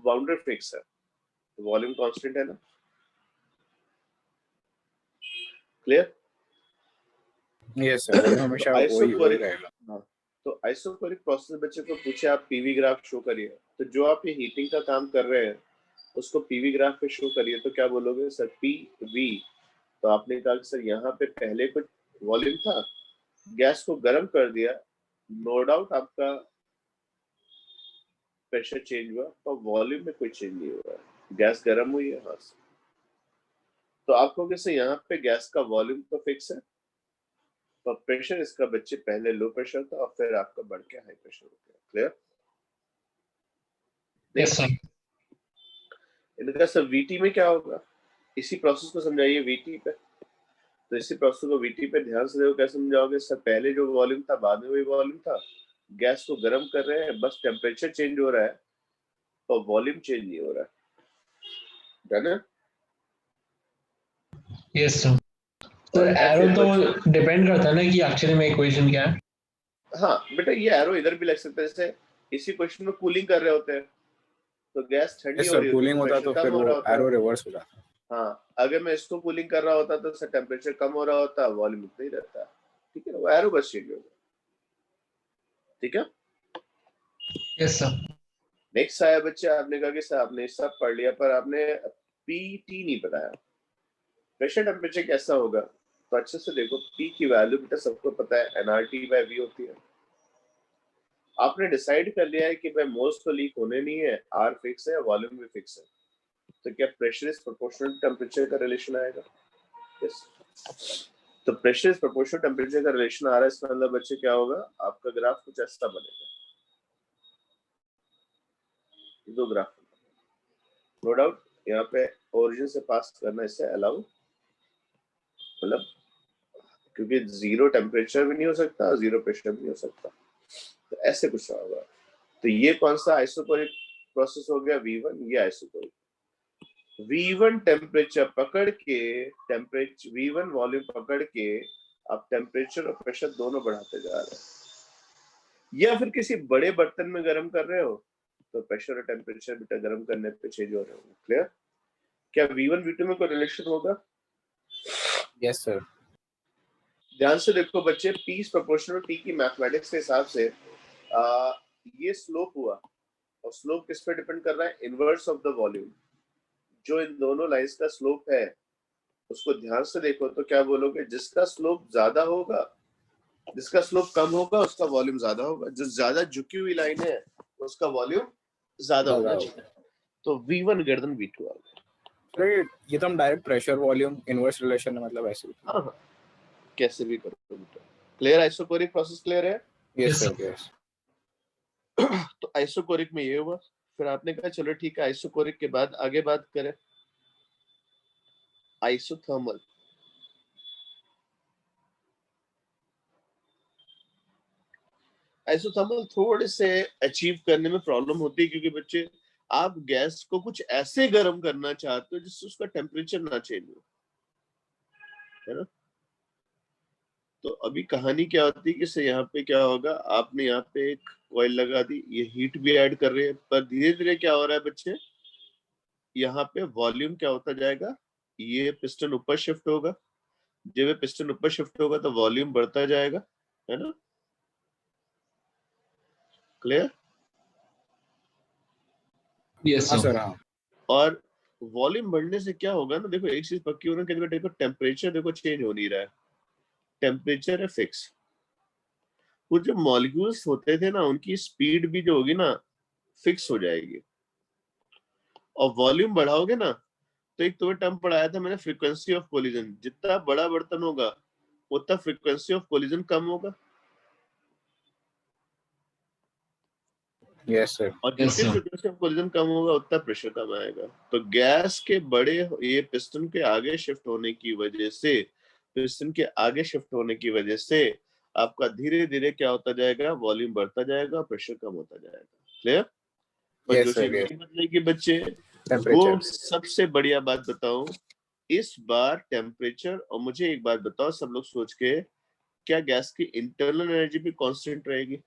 बाउंड्री फिक्स है, वॉल्यूम कांस्टेंट है ना। क्लियर? यस सर, वो हमेशा वही रहेगा। तो आइसोकोरिक प्रोसेस बच्चे को पूछे आप पीवी ग्राफ शो करिए, तो जो आप ये हीटिंग का काम कर रहे हैं उसको पीवी ग्राफ पे शो करिए, तो क्या बोलोगे सर? P V. तो आपने कहा कि सर यहाँ पे पहले कुछ वॉल्यूम था, गैस को गर्म कर दिया, नो डाउट आपका प्रेशर चेंज हुआ, पर वॉल्यूम में कोई चेंज नहीं हुआ है, गैस गर्म हुई है। हाँ, तो आपको कैसे यहाँ पे गैस का वॉल्यूम तो फिक्स है, तो प्रेशर इसका बच्चे पहले लो प्रेशर था और फिर आपका बढ़ के हाई प्रेशर हो गया। क्लियर? Yes sir. इनका सर वीटी में क्या होगा? इसी प्रोसेस को समझाइए वीटी पे, तो इसी प्रोसेस को वीटी पे ध्यान से देखो कैसे समझाओगे। इससे पहले जो वॉल्यूम था बाद में वही वॉल्यूम था, गैस को गर्म कर रहे हैं, बस टेम्परेचर चेंज हो रहा है और वॉल्यूम चेंज नहीं हो रहा है ना। Yes sir. तो एरो तो डिपेंड करता है ना कि एक्चुअली में इक्वेशन क्या है। हाँ बेटा, ये एरो इधर भी लग सकता है, जैसे इसी क्वेश्चन में कूलिंग कर रहे होते हैं तो गैस ठंडी हो रही होती है तो प्रेशर कम हो रहा होता है। एरो रिवर्स हो जाता है। हाँ, अगर मैं इसको कूलिंग कर रहा होता तो इसका टेम्परेचर कम हो रहा होता, वॉल्यूम उतना ही रहता। ठीक है, वो एरो बस चेंज होगा। ठीक है, यस सर। नेक्स्ट आया बच्चे, आपने कहा कि सर आपने सब पढ़ लिया पर आपने पीटी नहीं बताया, प्रेशर टेम्परेचर कैसा होगा। तो अच्छे से देखो, पी की वैल्यू बेटा सबको पता है एनआरटी बाय वी होती है। आपने डिसाइड कर लिया है कि भाई मोल्स तो लीक होने नहीं है, आर फिक्स है, वॉल्यूम भी फिक्स है, तो क्या प्रेशर इज प्रोपोर्शनल टेम्परेचर का रिलेशन आएगा। यस, तो प्रेशर इज प्रोपोर्शनल टेम्परेचर का रिलेशन आ रहा है, इसका मतलब बच्चे क्या होगा, आपका ग्राफ कुछ ऐसा बनेगा। दो ग्राफ, नो डाउट यहाँ पे ओरिजिन से पास करना इससे अलाउ, मतलब क्योंकि जीरो टेम्परेचर भी नहीं हो सकता, जीरो प्रेशर भी नहीं हो सकता, तो ऐसे कुछ होगा। तो ये कौन सा आइसोकोरिक प्रोसेस हो गया, V1, ये आइसोकोरिक। V1 टेम्परेचर पकड़ के, टेम्परेचर V1 वॉल्यूम पकड़ के आप टेम्परेचर और प्रेशर दोनों बढ़ाते जा रहे हैं। या फिर किसी बड़े बर्तन में गर्म कर रहे हो तो प्रेशर और टेम्परेचर बेटा गर्म करने पे चेंज हो रहे होंगे। क्लियर? क्या V1 V2 में कोई रिलेशन होगा? Yes sir. ध्यान से देखो बच्चे, P इज प्रोपोर्शनल T की मैथमेटिक्स के हिसाब से ये स्लोप हुआ, और स्लोप किस पे डिपेंड कर रहा है, इनवर्स ऑफ द वॉल्यूम। जो इन दोनों लाइंस का स्लोप है उसको ध्यान से देखो तो क्या बोलोगे, जिसका स्लोप ज्यादा होगा, जिसका स्लोप कम होगा उसका वॉल्यूम ज्यादा होगा, जो ज्यादा झुकी हुई लाइन है उसका वॉल्यूम ज्यादा होना चाहिए। तो V1 ग्रेटर देन V2 आ गया। सर ये तो हम direct pressure volume inverse relation है, मतलब ऐसे। हाँ हाँ, कैसे भी करो बेटा। क्लियर? आइसोकोरिक प्रोसेस क्लियर है? Yes sir, yes. तो आइसोकोरिक में ये हुआ, फिर आपने कहा चलो ठीक है, आइसोकोरिक के बाद आगे बात करें आइसोथर्मल। आइसोथर्मल थोड़े से अचीव करने में प्रॉब्लम होती है, क्योंकि बच्चे आप गैस को कुछ ऐसे गर्म करना चाहते हो जिससे उसका टेम्परेचर ना चेंज हो, है ना। तो अभी कहानी क्या होती है कि यहाँ पे क्या होगा, आपने यहाँ पे एक कॉइल लगा दी, ये हीट भी ऐड कर रहे हैं, पर धीरे धीरे क्या हो रहा है बच्चे, यहाँ पे वॉल्यूम क्या होता जाएगा, ये पिस्टन ऊपर शिफ्ट होगा, जब ये पिस्टन ऊपर शिफ्ट होगा तो वॉल्यूम बढ़ता जाएगा, है ना। क्लियर? Yes sir. सर। और वॉल्यूम बढ़ने से क्या होगा ना, देखो एक चीज पक्की होना कि देखो टेम्परेचर देखो चेंज हो नहीं रहा है, टेम्परेचर है फिक्स। वो जो मॉलिक्यूल्स होते थे ना उनकी स्पीड भी जो होगी ना फिक्स हो जाएगी, और वॉल्यूम बढ़ाओगे ना तो एक तो टर्म पढ़ाया था मैंने, फ्रीक्वेंसी ऑफ कोलिजन, जितना बड़ा बर्तन होगा उतना फ्रीक्वेंसी ऑफ कोलिजन कम होगा, यस सर। और जितनी फ्रीक्वेंसी ऑफ कोलिजन कम होगा उतना प्रेशर कम आएगा। तो गैस के बड़े ये पिस्टन के आगे शिफ्ट होने की वजह से, पिस्टन के आगे शिफ्ट होने की वजह से आपका धीरे धीरे क्या होता जाएगा, वॉल्यूम बढ़ता जाएगा, प्रेशर कम होता जाएगा। क्लियर? और जो चीज नहीं बदलेगी बच्चे, वो सबसे बढ़िया बात बताऊं, इस बार टेम्परेचर, और मुझे एक बात बताओ सब लोग सोच के, क्या गैस की इंटरनल एनर्जी भी कांस्टेंट रहेगी?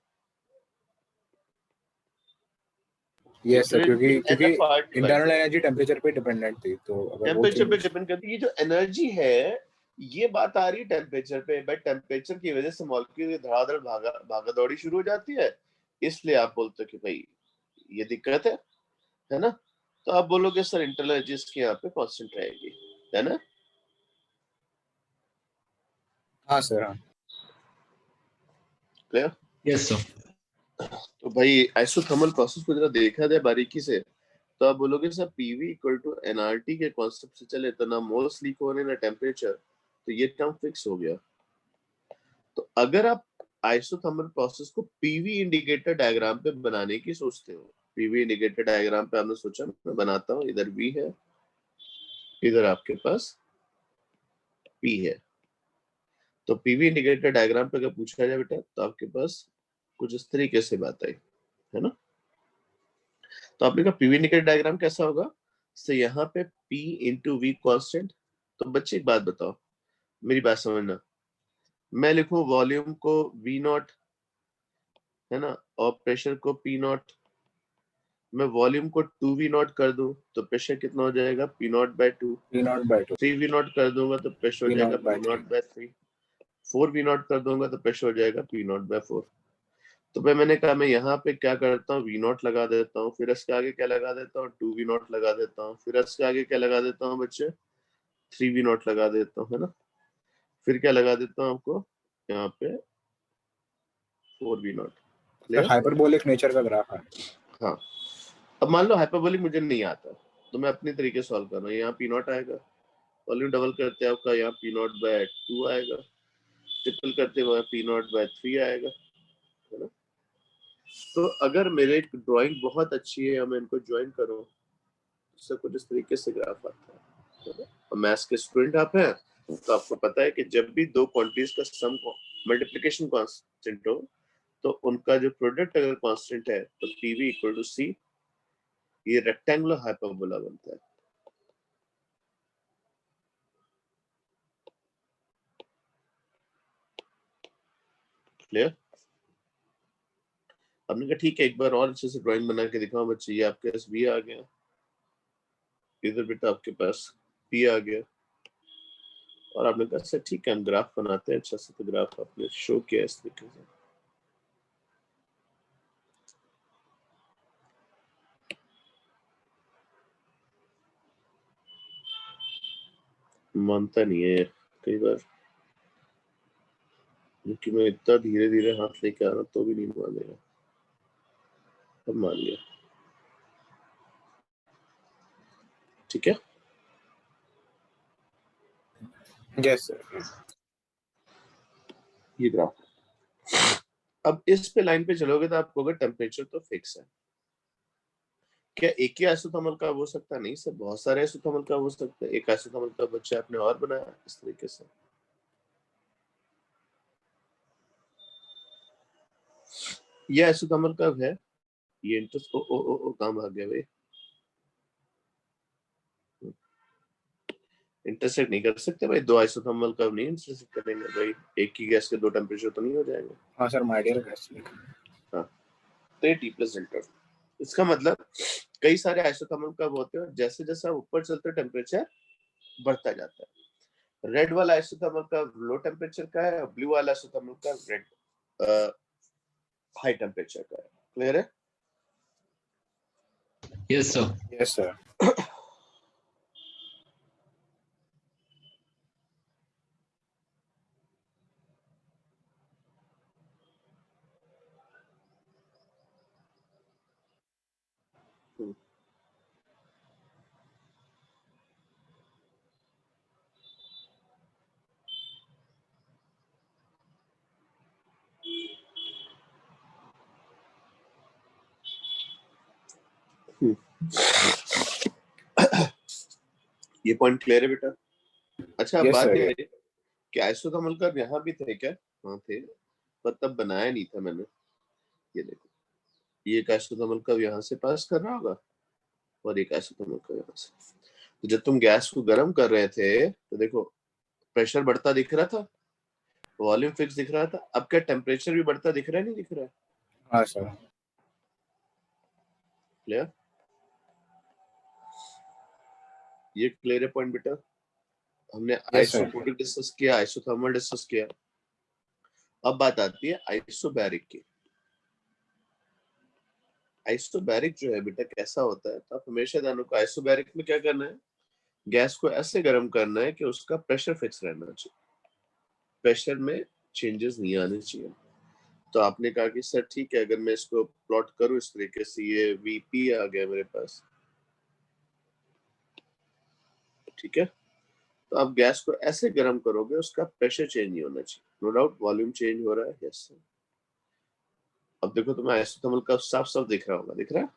यस सर, क्योंकि इंटरनल एनर्जी टेम्परेचर पे डिपेंडेंट थी, तो अगर वो टेम्परेचर पे डिपेंड करती है। ये जो एनर्जी है ये बात आ रही है टेम्परेचर पे, बट टेम्परेचर की वजह से मॉलिक्यूल धड़ाधड़ भागा दौड़ी शुरू हो जाती है, इसलिए आप बोलते हो कि भाई ये दिक्कत है ना। तो आप बोलोगे सर इंटरनल एनर्जी इसकी यहाँ पे कांस्टेंट रहेगी, है ना। हाँ सर, हाँ। क्लियर? Yes sir. तो भाई आइसोथर्मल प्रोसेस को जरा देखा जाए बारीकी से, तो आप बोलोगे sir PV equal to NRT के कॉन्सेप्ट से चले तो ना मोल्स लीक हो रहे ना टेम्परेचर, तो ये टर्म फिक्स हो गया। तो अगर आप आइसोथर्मल प्रोसेस को पीवी इंडिकेटर डायग्राम पे बनाने की सोचते हो, पीवी इंडिकेटर डायग्राम पे आपने सोचा मैं बनाता हूँ, इधर वी है, इधर आपके पास P है। तो पीवी इंडिकेटर डायग्राम पे अगर पूछा जाए बेटा तो आपके पास कुछ इस तरीके से बात आई है ना। तो आपने कहा पीवी इंडिकेटर डायग्राम कैसा होगा, तो यहाँ पे P इंटू वी कॉन्स्टेंट। तो बच्चे एक बात बताओ, मेरी बात समझना, मैं लिखूं वॉल्यूम को V नॉट है ना और प्रेशर को P नॉट, मैं वॉल्यूम को 2V नॉट कर दूं तो प्रेशर कितना हो जाएगा P naught by 2, P naught by 2, 3V naught कर दूंगा तो प्रेशर हो P जाएगा naught by P 3, naught by 3, 4V naught कर दूंगा तो प्रेशर हो जाएगा P नॉट बाय 4। तो भाई मैंने कहा मैं यहाँ पे क्या करता हूँ, V नॉट लगा देता हूँ, फिर इसके आगे क्या लगा देता हूँ 2V नॉट लगा देता हूँ, फिर इसके आगे क्या लगा देता हूँ बच्चे 3V नॉट लगा देता हूँ है ना, फिर क्या लगा देता हूँ आपको यहाँ पे 4V not. Sir hyperbolic nature का ग्राफ है। हाँ, अब मान लो हाइपरबोलिक मुझे नहीं आता तो मैं अपने तरीके सॉल्व कर रहा हूँ। यहाँ P नॉट आएगा, वॉल्यूम डबल करते हैं आपका यहाँ P नॉट बाय 2 आएगा, ट्रिपल करते हुए P नॉट बाय 3 आएगा है ना। तो अगर मेरे ड्राइंग बहुत अच्छी है या मैं इनको ज्वाइन करूँ तो कुछ इस तरीके से ग्राफ आता है ना। और मैथ्स के स्टूडेंट आप हैं तो आपको पता है कि जब भी दो क्वांटिटीज का सम मल्टीप्लिकेशन कांस्टेंट हो तो उनका जो प्रोडक्ट अगर कांस्टेंट है तो PV इक्वल टू C, ये रेक्टेंगुलर हाइपरबोला बनता है। क्लियर? हमने कहा ठीक है एक बार और अच्छे से ड्राइंग बना के दिखाओ बच्चे। ये आपके पास V आ गया, इधर बेटा आपके पास P आ गया, और आपने कहा सर ठीक है हम ग्राफ बनाते हैं अच्छा से। तो ग्राफ आपने शो किया इस तरीके से, मानता नहीं है कई बार, क्योंकि मैं इतना धीरे धीरे हाथ लेके आ रहा तो भी नहीं मानेगा। अब मान लिया, ठीक है। Yes sir. ये ग्राफ, अब इस पे लाइन पे चलोगे तो आपको अगर टेम्परेचर तो फिक्स है, क्या एक ही आइसोथर्मल का हो सकता है? नहीं सर, बहुत सारे आइसोथर्मल का हो सकता है। एक आइसोथर्मल का बच्चा आपने और बनाया इस तरीके से, ये आइसोथर्मल कब है, ये इंटरेस्ट ओ काम भाग गया भाई, इंटरसेक्ट नहीं कर सकते भाई, दो आइसोथर्मल कर्व नहीं इंटरसेक्ट करेंगे भाई, एक ही गैस के दो टेम्परेचर तो नहीं हो जाएंगे। हाँ सर, आइडियल गैस। हाँ, तो ये T प्लस डेल्टा, इसका मतलब कई सारे आइसोथर्मल कर्व होते हैं, जैसे जैसे आप ऊपर चलते टेम्परेचर बढ़ता जाता है। रेड वाला आइसोथर्मल कर्व लो टेम्परेचर का है, ब्लू वाला isothermal curve red high temperature का है। क्लियर है? Yes sir. Yes sir. ये पॉइंट क्लियर है बेटा? अच्छा Yes, बात sir. ये है कि आइसोथर्मल कर्व यहाँ भी थे क्या? हाँ थे, पर तब बनाया नहीं था मैंने। ये देखो, ये एक आइसोथर्मल कर्व यहाँ से पास कर रहा होगा और एक आइसोथर्मल कर्व यहाँ से। तो जब तुम गैस को गर्म कर रहे थे तो देखो प्रेशर बढ़ता दिख रहा था, वॉल्यूम फिक्स दिख रहा था, अब क्या टेम्परेचर भी बढ़ता दिख रहा है, नहीं दिख रहा है? हाँ सर। क्लियर? ये क्लियर है पॉइंट बेटा? हमने आइसोटोपिक डिस्कस किया, आइसोथर्मल डिस्कस किया। अब बात आती है आइसोबैरिक की। आइसोबैरिक जो है बेटा कैसा होता है, तो आप हमेशा ध्यान रखो आइसोबैरिक में क्या करना है, गैस को ऐसे गर्म करना है कि उसका प्रेशर फिक्स रहना चाहिए, प्रेशर में चेंजेस नहीं आने चाहिए। तो आपने कहा कि सर ठीक है अगर मैं इसको प्लॉट करूं इस तरीके से, ये VP आ गया मेरे पास, ठीक है। तो आप गैस को ऐसे गर्म करोगे उसका प्रेशर चेंज नहीं होना चाहिए, नो डाउट वॉल्यूम चेंज हो रहा है, यस। अब देखो तुम्हें आइसोथर्मल का साफ साफ दिख रहा होगा, दिख रहा है?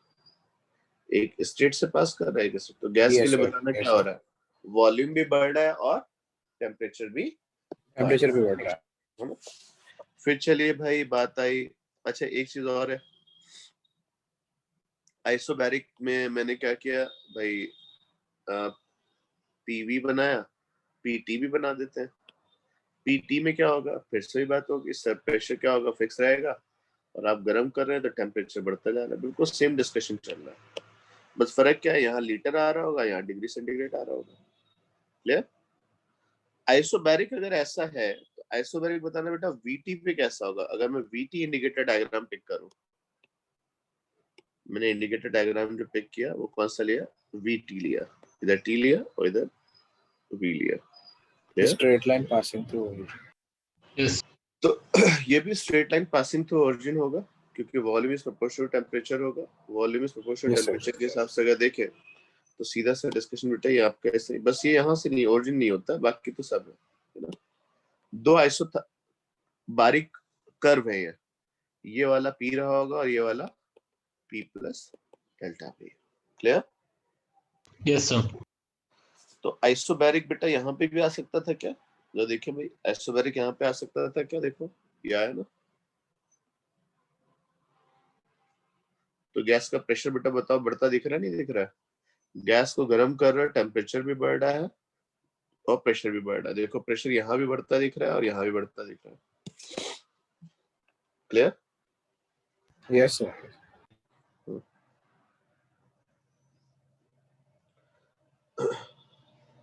एक स्टेट से पास कर रहा है, तो गैस के लिए बताना क्या हो रहा है, वॉल्यूम भी बढ़ रहा है और टेम्परेचर भी बढ़ रहा है। फिर चलिए भाई बात आई, अच्छा एक चीज और है, आइसोबैरिक में मैंने क्या किया भाई, पीवी बनाया, पीटी भी बना देते हैं। पीटी में क्या होगा, फिर से ही बात होगी, सब प्रेशर क्या होगा, फिक्स रहेगा, और आप गर्म कर रहे हैं तो टेम्परेचर बढ़ता जा रहा है, बिल्कुल सेम डिस्कशन चल रहा है, बस फर्क क्या है, यहाँ लीटर आ रहा होगा, यहाँ डिग्री सेंटीग्रेड आ रहा होगा। क्लियर? आइसोबैरिक अगर ऐसा है तो आइसोबैरिक बताना बेटा वीटी पे कैसा होगा। अगर मैं वीटी इंडिकेटर डायग्राम पिक करूं, मैंने इंडिकेटर डायग्राम जो पिक किया वो कौन सा लिया, वीटी लिया, इधर टी लिया और इधर वी लिया। Straight line passing through origin. Yes तो ये भी straight line passing through origin होगा, क्योंकि वॉल्यूम इज प्रोपोर्शनल टेम्परेचर होगा, वॉल्यूम इज प्रोपोर्शनल टेम्परेचर के हिसाब से अगर देखें तो सीधा सा डिस्कशन बेटा ये आपका ऐसे, बस ये यहाँ से नहीं, ओरिजिन नहीं होता, बाकी तो सब है ना। दो आइसो बारीक कर्व है ये वाला पी रहा होगा और ये वाला P plus delta P. Clear? Yes sir. तो आइसोबैरिक बेटा यहाँ पे भी आ सकता था क्या, जो देखिए भाई आइसोबैरिक यहाँ पे आ सकता था क्या, देखो ये आया ना। तो गैस का प्रेशर बेटा बताओ बढ़ता दिख रहा है नहीं दिख रहा है, गैस को गर्म कर रहा है, टेम्परेचर भी बढ़ रहा है और प्रेशर भी बढ़ रहा है, देखो प्रेशर यहाँ भी बढ़ता दिख रहा है और यहाँ भी बढ़ता दिख रहा है। क्लियर? Yes sir.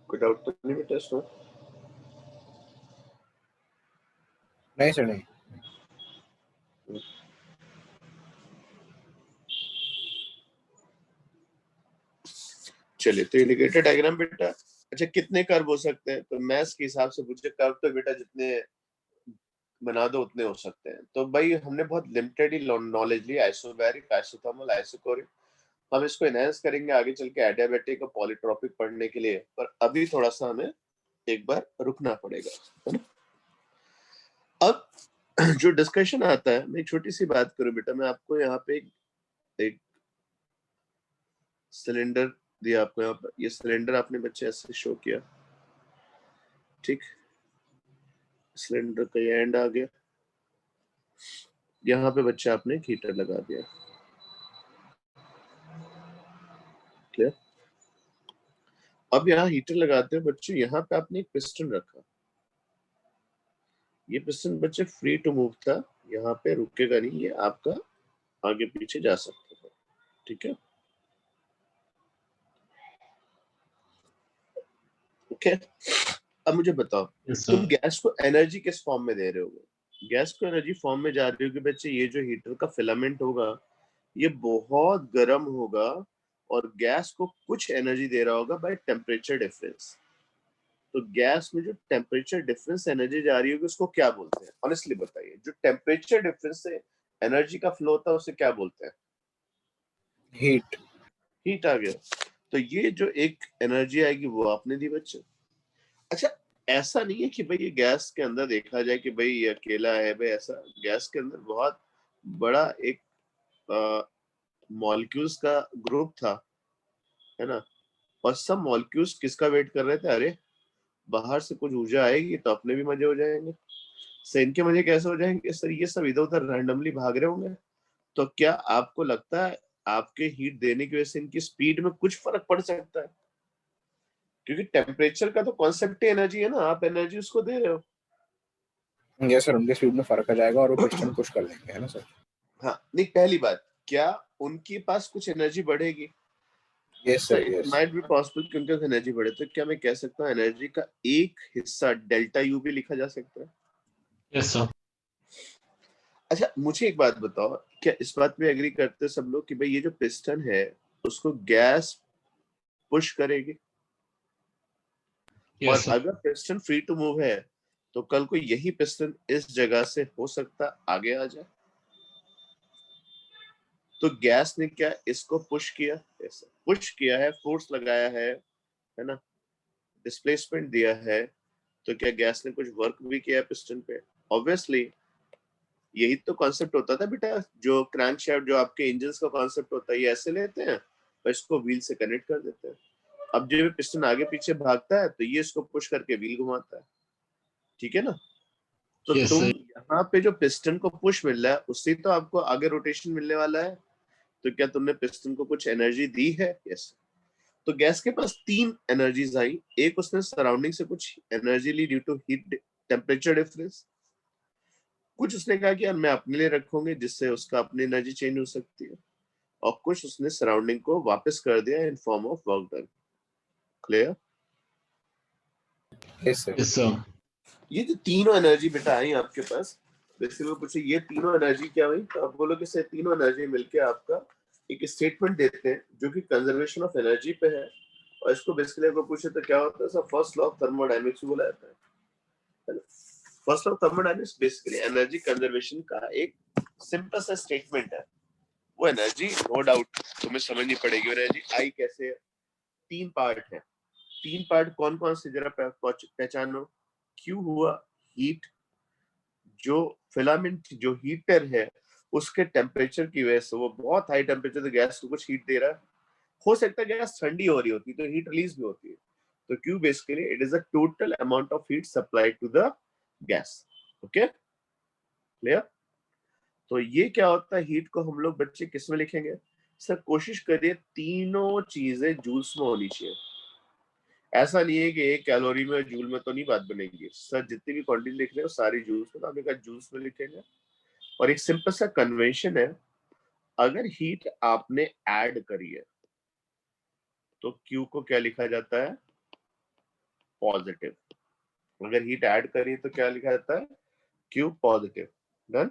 कोई डाउट तो नहीं बेटा इसमें? नहीं सर नहीं। चलिए तो इंडिकेटर डायग्राम बेटा, अच्छा कितने कर्व हो सकते हैं, तो मैथ्स के हिसाब से पूछे कर्व तो बेटा जितने बना दो उतने हो सकते हैं। तो भाई हमने बहुत लिमिटेड ही नॉलेज ली आइसोबैरिक, आइसोथर्मल, आइसोकोरिक, हम इसको एनहांस करेंगे आगे चल के एडियाबैटिक और पॉलीट्रॉपिक पढ़ने के लिए, पर अभी थोड़ा सा हमें एक बार रुकना पड़ेगा, है ना। अब जो डिस्कशन आता है, मैं एक छोटी सी बात करूं बेटा, मैं आपको यहाँ पे एक सिलेंडर दिया आपको, यहाँ पर ये सिलेंडर आपने बच्चे ऐसे शो किया, ठीक, सिलेंडर का ये एंड आ गया, यहाँ पे बच्चे आपने हीटर लगा दिया। क्लियर? अब यहाँ हीटर लगाते हैं बच्चे, यहाँ पे आपने एक पिस्टन रखा, ये पिस्टन बच्चे फ्री टू मूव था, यहाँ पे रुकेगा नहीं, ये आपका आगे पीछे जा सकता है, ठीक है। ओके, अब मुझे बताओ तुम गैस को एनर्जी किस फॉर्म में दे रहे हो, गैस को एनर्जी फॉर्म में जा रही हो कि बच्चे ये जो हीटर का फिलामेंट होगा ये बहुत गर्म होगा और गैस को कुछ एनर्जी दे रहा होगा बाय टेम्परेचर डिफरेंस। तो गैस में जो टेम्परेचर डिफरेंस एनर्जी जा रही होगी उसको क्या बोलते हैं, ऑनेस्टली बताइए, जो टेम्परेचर डिफरेंस से एनर्जी का फ्लो होता है उसे क्या बोलते हैं? हीट। हीट आ गया। तो ये जो एक एनर्जी आएगी वो आपने दी बच्चे। अच्छा ऐसा नहीं है कि भाई ये गैस के अंदर देखा जाए कि भाई ये अकेला है भाई, ऐसा गैस के अंदर बहुत बड़ा एक मॉलिक्यूल्स का ग्रुप था, है ना, और सब मॉलिक्यूल्स किसका वेट कर रहे थे, अरे बाहर से कुछ ऊर्जा आएगी तो अपने भी मजे हो जाएंगे। सर इनके मजे कैसे हो जाएंगे सर, ये सब इधर उधर रैंडमली भाग रहे होंगे। तो क्या आपको लगता है आपके हीट देने की वजह से इनकी स्पीड में कुछ फर्क पड़ सकता है? क्योंकि टेम्परेचर का तो कॉन्सेप्ट ही एनर्जी है ना, आप एनर्जी उसको दे रहे हो। यस सर, उनके स्पीड में फर्क आ जाएगा और वो पिस्टन पुश कर लेंगे, है ना सर। हाँ नहीं, पहली बात क्या उनके पास कुछ एनर्जी बढ़ेगी? Yes sir, yes. Might be possible कि उनके पास एनर्जी बढ़े, तो क्या मैं कह सकता हूँ एनर्जी का एक हिस्सा डेल्टा यू भी लिखा जा सकता है? Yes sir. अच्छा मुझे एक बात बताओ, क्या इस बात पे एग्री करते हैं सब लोग कि भाई ये जो पिस्टन है उसको गैस पुश करेगी? और अगर पिस्टन फ्री टू मूव है तो कल को यही पिस्टन इस जगह से हो सकता आगे आ जाए। तो गैस ने क्या इसको पुश किया, ऐसा पुश किया है, फोर्स लगाया है ना, डिस्प्लेसमेंट दिया है, तो क्या गैस ने कुछ वर्क भी किया पिस्टन पे? ऑब्वियसली यही तो कॉन्सेप्ट होता था बेटा, जो क्रैंकशाफ्ट जो आपके इंजन का कॉन्सेप्ट होता है, ये ऐसे लेते हैं और इसको व्हील से कनेक्ट कर देते हैं। अब जब पिस्टन आगे पीछे भागता है तो ये इसको पुश करके व्हील घुमाता है, ठीक है ना। तो Yes, तुम sir. यहाँ पे जो पिस्टन को पुश मिल रहा है उससे तो आपको आगे रोटेशन मिलने वाला है, तो क्या तुमने पिस्टन को कुछ एनर्जी दी है? यस। तो गैस के पास 3 एनर्जीज आई, एक उसने सराउंडिंग से कुछ एनर्जी ली due to heat temperature difference, कुछ उसने कहा कि यार मैं अपने लिए रखूंगी जिससे उसका अपनी एनर्जी चेंज हो सकती है, और कुछ उसने सराउंडिंग को वापस कर दिया in form of work done. Clear? Yes sir. Yes, sir. ये जो तीनों एनर्जी बेटा आई आपके पास, बेसिकली पूछे ये तीनों एनर्जी क्या हुई, तो आप बोलोगे से तीनों एनर्जी मिलके आपका एक स्टेटमेंट देते हैं जो कि कंजर्वेशन ऑफ एनर्जी पे है, और इसको बेसिकली आपको पूछे तो क्या होता है sir, first law of thermodynamics बोला जाता है। First law of thermodynamics basically energy conservation का एक सिंपल सा स्टेटमेंट है। वो एनर्जी नो डाउट तुम्हें समझनी पड़ेगी, एनर्जी आई कैसे है, 3 पार्ट है। 3 पार्ट कौन कौन से जरा पहचानो। क्यू हुआ हीट, जो फिलामेंट जो हीटर है उसके टेम्परेचर की वजह से वो बहुत हाई टेम्परेचर से गैस को कुछ हीट दे रहा है, हो सकता है गैस ठंडी हो रही होती तो हीट रिलीज भी होती है। तो Q basically it is the total amount of heat supplied to the gas. Okay clear? तो ये क्या होता है, हीट को हम लोग बच्चे किस में लिखेंगे सर, कोशिश करिए तीनों चीजें जूल्स में होनी चाहिए। ऐसा नहीं है कि एक कैलोरी में जूल में तो नहीं बात बनेगी सर, जितनी भी क्वांटिटी लिख रहे हो सारी जूल्स में, तो हमने कहा जूल्स में लिखेंगे। और एक सिंपल सा कन्वेंशन है, अगर हीट आपने ऐड करी है तो क्यू को क्या लिखा जाता है, पॉजिटिव। अगर हीट ऐड करी है तो क्या लिखा जाता है, Q positive. Done?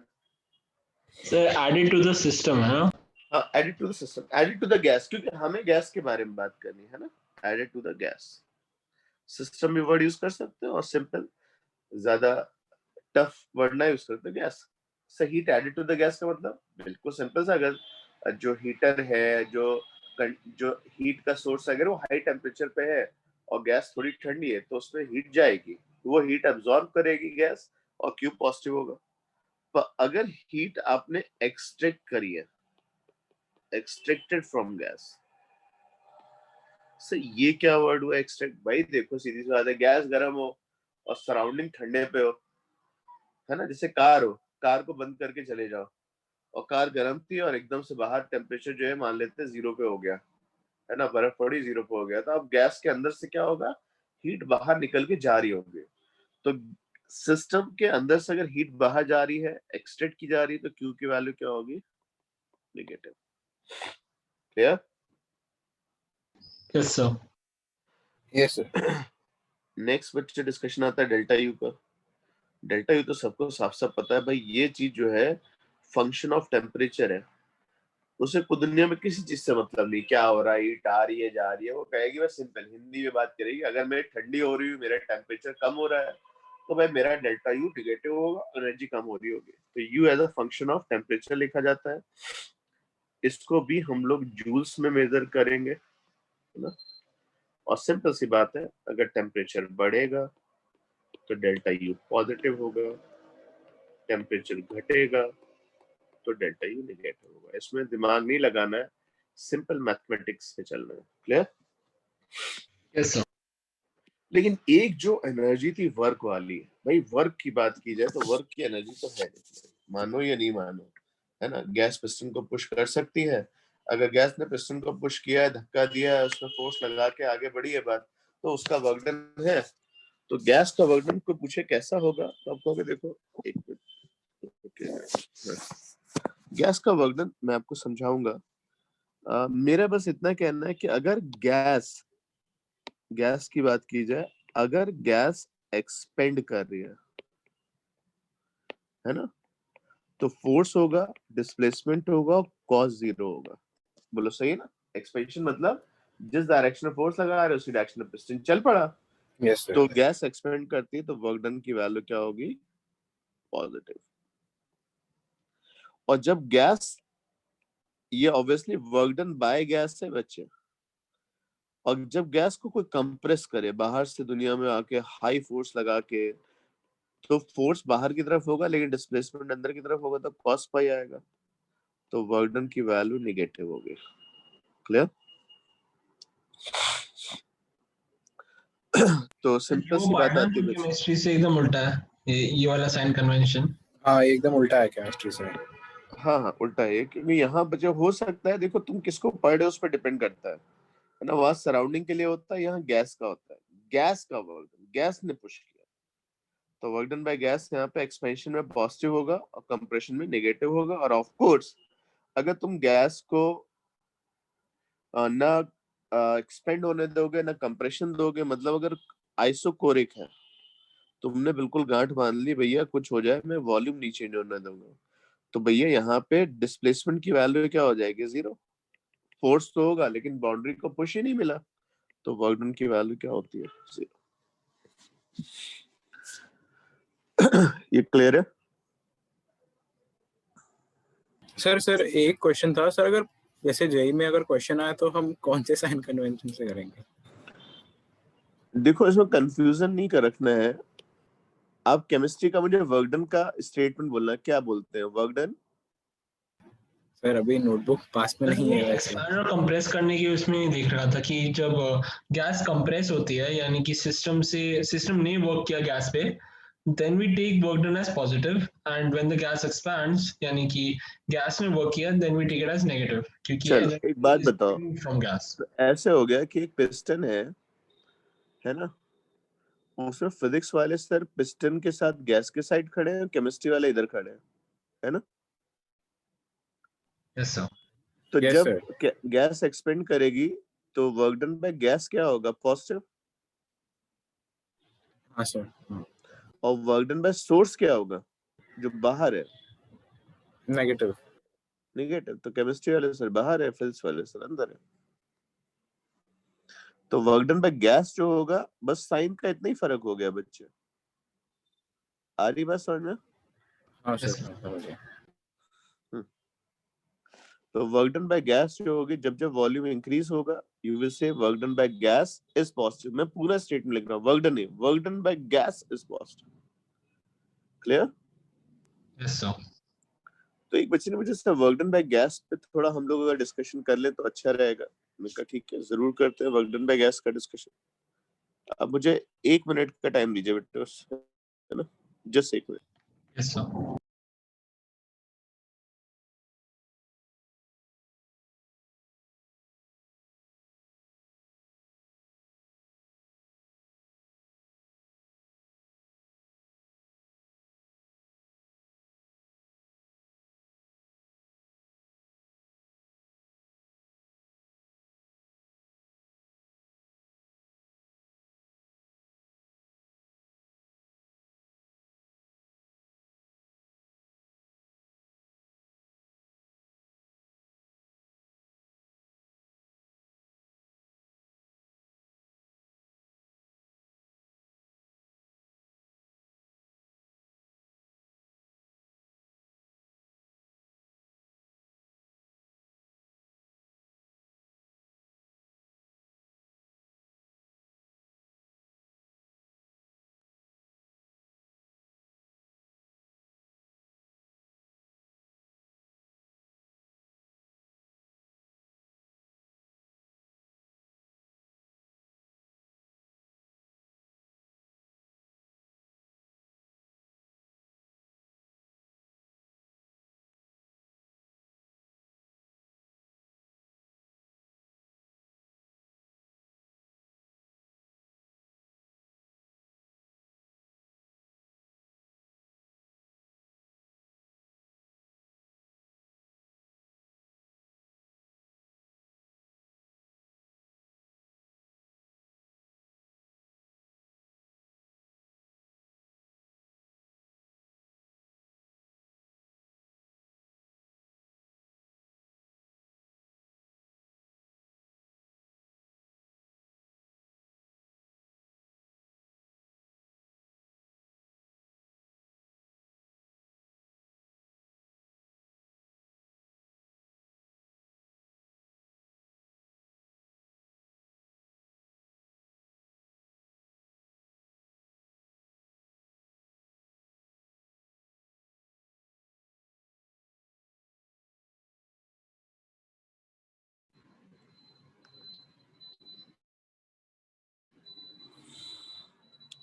Sir, added to the system, है ना? हाँ, added to the system, added to the gas, क्योंकि हमें गैस के बारे में बात करनी है ना। Added to the gas, system में वर्ड यूज कर सकते हो, और सिंपल ज्यादा टफ वर्ड ना यूज करते गैस। सही, heat added to the gas का मतलब बिल्कुल सिंपल सा, अगर जो हीटर है, जो हीट का सोर्स अगर वो हाई टेम्परेचर पे है और गैस थोड़ी ठंडी है तो उसमें हीट जाएगी, तो वो हीट अब्सॉर्ब करेगी गैस और क्यू पॉजिटिव होगा। पर अगर हीट आपने एक्सट्रैक्ट करी है, एक्सट्रैक्टेड फ्रॉम गैस, सर ये क्या वर्ड हुआ एक्सट्रैक्ट? भाई देखो सीधी सी बात है, गैस गर्म हो और सराउंडिंग ठंडे पे हो, है ना, जैसे कार हो, कार को बंद करके चले जाओ और कार गर्म थी और एकदम से बाहर टेम्परेचर जो है मान लेते हैं 0 पे हो गया, है ना, बर्फ पड़ी 0 पे हो गया, तो अब गैस के अंदर से क्या होगा, हीट बाहर निकल के जा रही होगी। तो सिस्टम के अंदर से अगर हीट बाहर जा रही है, एक्सट्रैक्ट की जा रही है, तो क्यू की वैल्यू क्या होगी, negative. Clear? Yes, sir. Yes sir. Next बच्चे डिस्कशन आता है डेल्टा यू का। डेल्टा यू तो सबको साफ साफ पता है भाई, ये चीज जो है फंक्शन ऑफ टेम्परेचर है, उसे खुद दुनिया में किसी चीज से मतलब नहीं, क्या हो रहा है, हीट आ रही है जा रही है, वो कहेगी बस सिंपल हिंदी में बात करेगी, अगर मैं ठंडी हो रही हूँ, मेरा टेम्परेचर कम हो रहा है, तो भाई मेरा डेल्टा यू नेगेटिव होगा, एनर्जी कम हो रही होगी, तो U as a function of temperature लिखा जाता है। इसको भी हम लोग जूल्स में मेजर करेंगे, है ना। और सिंपल सी बात है, अगर टेम्परेचर बढ़ेगा तो डेल्टा यू पॉजिटिव होगा, टेम्परेचर घटेगा तो डेल्टा यू नेगेटिव होगा। इसमें दिमाग नहीं लगाना है, सिंपल मैथमेटिक्स से चलना है। क्लियर? Yes, sir. लेकिन एक जो एनर्जी थी वर्क वाली, भाई वर्क की बात की जाए तो वर्क की एनर्जी तो है, मानो या नहीं मानो, है ना। गैस पिस्टन को पुश कर सकती है, अगर गैस ने पिस्टन को पुश किया है, धक्का दिया है, उसने फोर्स लगा के आगे बढ़ी है बात, तो उसका वर्क डन है। तो गैस का वर्क डन को पूछे कैसा होगा, तो आप कहोगे देखो एक मिनट, गैस का वर्क डन मैं आपको समझाऊंगा। मेरा बस इतना कहना है कि अगर गैस की बात की जाए, अगर गैस एक्सपेंड कर रही है ना, तो फोर्स होगा, डिस्प्लेसमेंट होगा, कॉस 0 होगा। बोलो सही है ना? एक्सपेंशन मतलब जिस डायरेक्शन में फोर्स लगा रहे हो उसी डायरेक्शन में पिस्टन चल पड़ा। Yes sir. तो गैस एक्सपेंड करती है तो वर्क डन की वैल्यू क्या होगी, पॉजिटिव। और जब गैस, ये obviously work done by gas है बच्चे, और जब गैस को कोई कंप्रेस करे बाहर से दुनिया में आके हाई फोर्स लगा के, तो फोर्स बाहर की तरफ होगा लेकिन डिस्प्लेसमेंट अंदर की तरफ होगा, तो कॉस पाई आएगा, तो वर्क डन की वैल्यू नेगेटिव होगी। क्लियर? तो सिंपल सी बात आती है केमिस्ट्री से एकदम उल्टा है ये वाला साइन कन्वेंशन। हाँ एकदम उल्टा है केमिस्ट्री से। हाँ हाँ उल्टा है, क्योंकि यहाँ बच्चे हो सकता है, देखो तुम किसको पढ़ रहे हो उस पर डिपेंड करता है ना। वहाँ सराउंडिंग के लिए होता है, यहाँ गैस का होता है, गैस का वर्क गैस ने पुश किया, तो वर्क डन बाय गैस यहाँ पे एक्सपेंशन में पॉजिटिव होगा और कंप्रेशन में नेगेटिव होगा। और ऑफ कोर्स अगर तुम गैस को ना एक्सपेंड होने दोगे ना कंप्रेशन दोगे, मतलब अगर आइसोकोरिक है, तुमने बिल्कुल गांठ बांध ली भैया कुछ हो जाए मैं वॉल्यूम नहीं चेंज होने दूंगा, तो भैया यहाँ पे डिस्प्लेसमेंट की वैल्यू क्या हो जाएगी, जीरो। फोर्स तो होगा लेकिन बाउंड्री को पुश ही नहीं मिला, तो वर्क डन की वैल्यू क्या होती है, जीरो। ये क्लियर है? सर एक क्वेश्चन था सर, अगर जैसे जेई में अगर क्वेश्चन आया तो हम कौन से साइन कन्वेंशन से करेंगे? देखो इसमें कंफ्यूजन नहीं कर रखना है। आप केमिस्ट्री का मुझे वर्क डन का स्टेटमेंट बोलना, क्या बोलते हैं वर्क डन? सर अभी नोटबुक पास में नहीं है वैसे। एक्सपैंड और कंप्रेस करने की उसमें देख रहा था कि जब गैस कंप्रेस होती है यानी कि सिस्टम ने वर्क किया गैस पे, then we take work done as positive, and when the gas expands यानी कि गैस ने वर्क किया then we take it as negative क्योंकि चलो energy एक बात is बताओ, coming from gas। तो ऐसे हो गया कि एक पिस्टन है ना, उसमें फिजिक्स वाले सर पिस्टन के साथ गैस के साइड खड़े हैं, केमिस्ट्री वाले इधर खड़े हैं, है ना। Yes sir. तो यस जब सर। गैस एक्सपेंड करेगी तो वर्क डन बाय गैस क्या होगा, पॉजिटिव। हाँ सर। और वर्क डन बाय सोर्स क्या होगा, जो बाहर है, नेगेटिव। नेगेटिव। तो केमिस्ट्री वाले सर बाहर है, फिजिक्स वाले सर अंदर है। तो वर्क डन बाय गैस जो होगा, बस साइन का इतना ही फर्क हो गया बच्चे। आ रही बात समझ में? हाँ सर समझ गया। तो वर्क डन बाय गैस जो होगी, जब जब वॉल्यूम इंक्रीज होगा you will say work done by gas is positive. मैं पूरा स्टेटमेंट लिख रहा हूँ, वर्क डन नहीं, work done by gas is positive. Clear? Yes sir. तो एक बच्चे ने मुझे sir work done by gas पे थोड़ा हम लोग अगर डिस्कशन कर ले तो अच्छा रहेगा। मैं कहा ठीक है जरूर करते हैं वर्क डन बाय गैस का डिस्कशन। अब मुझे 1 मिनट का टाइम दीजिए बेटे, है ना, जस्ट 1 मिनट। Yes sir.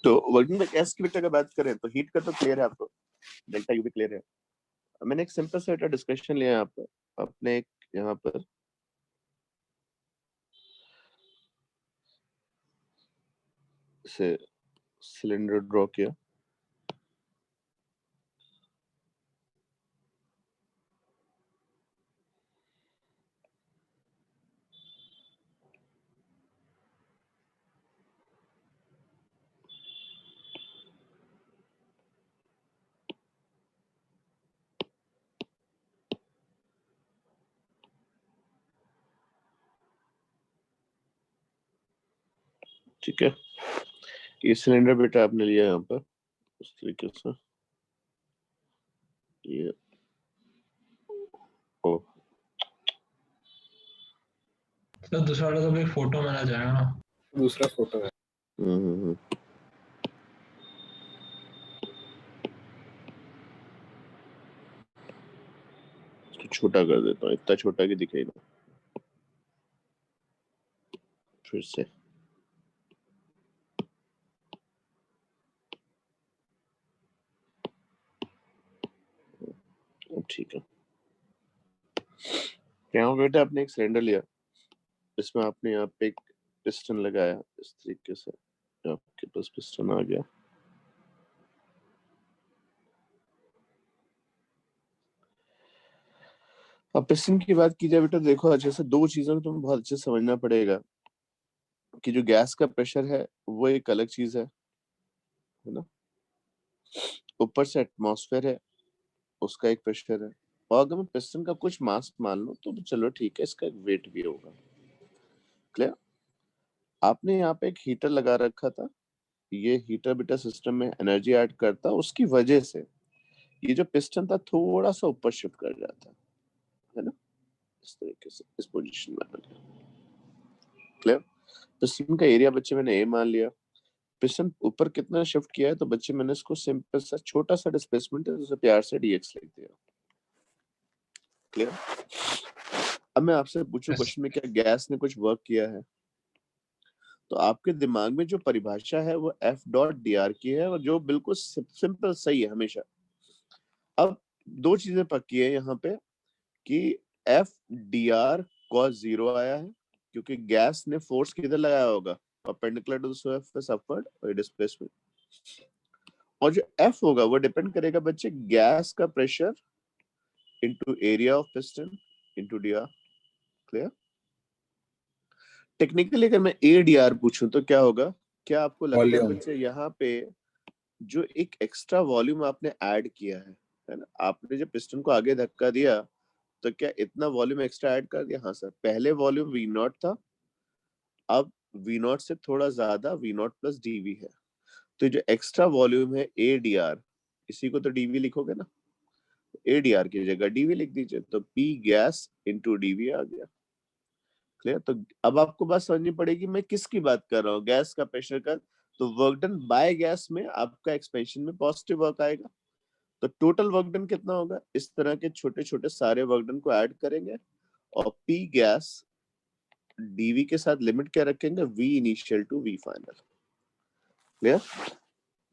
तो वर्किंग में गैस की वेक्टर का बात करें तो हीट का तो क्लियर है आपको, डेल्टा यू भी क्लियर है। मैंने एक सिंपल सा डिस्कशन लिया यहाँ पर, अपने एक यहाँ पर से सिलेंडर ड्रॉ किया, ठीक है। ये सिलेंडर बेटा आपने लिया यहाँ पर इस तरीके से, ये ओ तो दूसरा वाला तो एक फोटो में आ जाएगा ना, दूसरा फोटो है। इसको छोटा कर देता हूँ, इतना छोटा कि दिखे ना। फिर से ठीक है। यहाँ बेटा आपने एक सिलेंडर लिया, इसमें आपने यहाँ पे एक पिस्टन लगाया इस तरीके से, आपके पास पिस्टन आ गया। अब पिस्टन की बात की जाए बेटा, देखो अच्छे से दो चीजों को तुम्हें बहुत अच्छे से समझना पड़ेगा कि जो गैस का प्रेशर है वो एक अलग चीज है ना। ऊपर से एटमॉस्फेयर है, उसका एक प्रेशर है, और अगर मैं पिस्टन का कुछ मास मान लूं तो चलो ठीक है, इसका एक वेट भी होगा। क्लियर? आपने यहाँ पे एक हीटर लगा रखा था, ये हीटर बेटा सिस्टम में एनर्जी ऐड करता, उसकी वजह से ये जो पिस्टन था थोड़ा सा ऊपर शिफ्ट कर जाता है ना, इस तरीके से इस पोजीशन में आ गया। क्लियर? पिस्टन का एरिया बच्चे मैंने ए मान लिया, पिस्टन ऊपर कितना शिफ्ट किया है तो बच्चे मैंने इसको सिंपल सा छोटा सा डिस्प्लेसमेंट है, उसे प्यार से dx लिख दिया। क्लियर? अब मैं आपसे पूछूं क्वेश्चन में क्या गैस ने कुछ वर्क किया है, तो आपके दिमाग में जो परिभाषा है वो एफ डॉट डी आर की है, और जो बिल्कुल सिंपल सही है हमेशा। अब दो चीजें पक्की है यहाँ पे कि F D R cos zero आया है क्योंकि गैस ने फोर्स किधर लगाया होगा, perpendicular to the surface upward और डिस्प्लेसमेंट। और जो एफ होगा वो डिपेंड करेगा बच्चे गैस का pressure into area of piston into D R. Clear? Technically अगर मैं ए डी आर पूछूं तो क्या होगा, क्या आपको लगता है वॉल्यूम। बच्चे यहाँ पे जो एक एक्स्ट्रा वॉल्यूम आपने ऐड किया है ना, आपने जब पिस्टन को आगे धक्का दिया तो क्या इतना वॉल्यूम एक्स्ट्रा ऐड कर दिया? हाँ सर, पहले वॉल्यूम वी नॉट था, अब वी नॉट से थोड़ा ज्यादा वी नॉट प्लस डीवी है, तो जो एक्स्ट्रा वॉल्यूम है ए डी आर, इसी को तो डीवी लिखोगे ना, ए डी आर की जगह डीवी लिख दीजिए, तो पी गैस इंटू डीवी आ गया। क्लियर? तो अब आपको बात समझनी पड़ेगी मैं किसकी बात कर रहा हूँ, गैस का प्रेशर का, तो वर्क डन बाय गैस में आपका एक्सपेंशन में पॉजिटिव वर्क आएगा, तो टोटल वर्क डन कितना होगा, इस तरह के छोटे छोटे सारे वर्क डन को ऐड करेंगे और पी गैस डीवी के साथ लिमिट क्या रखेंगे, V initial to V final. Clear?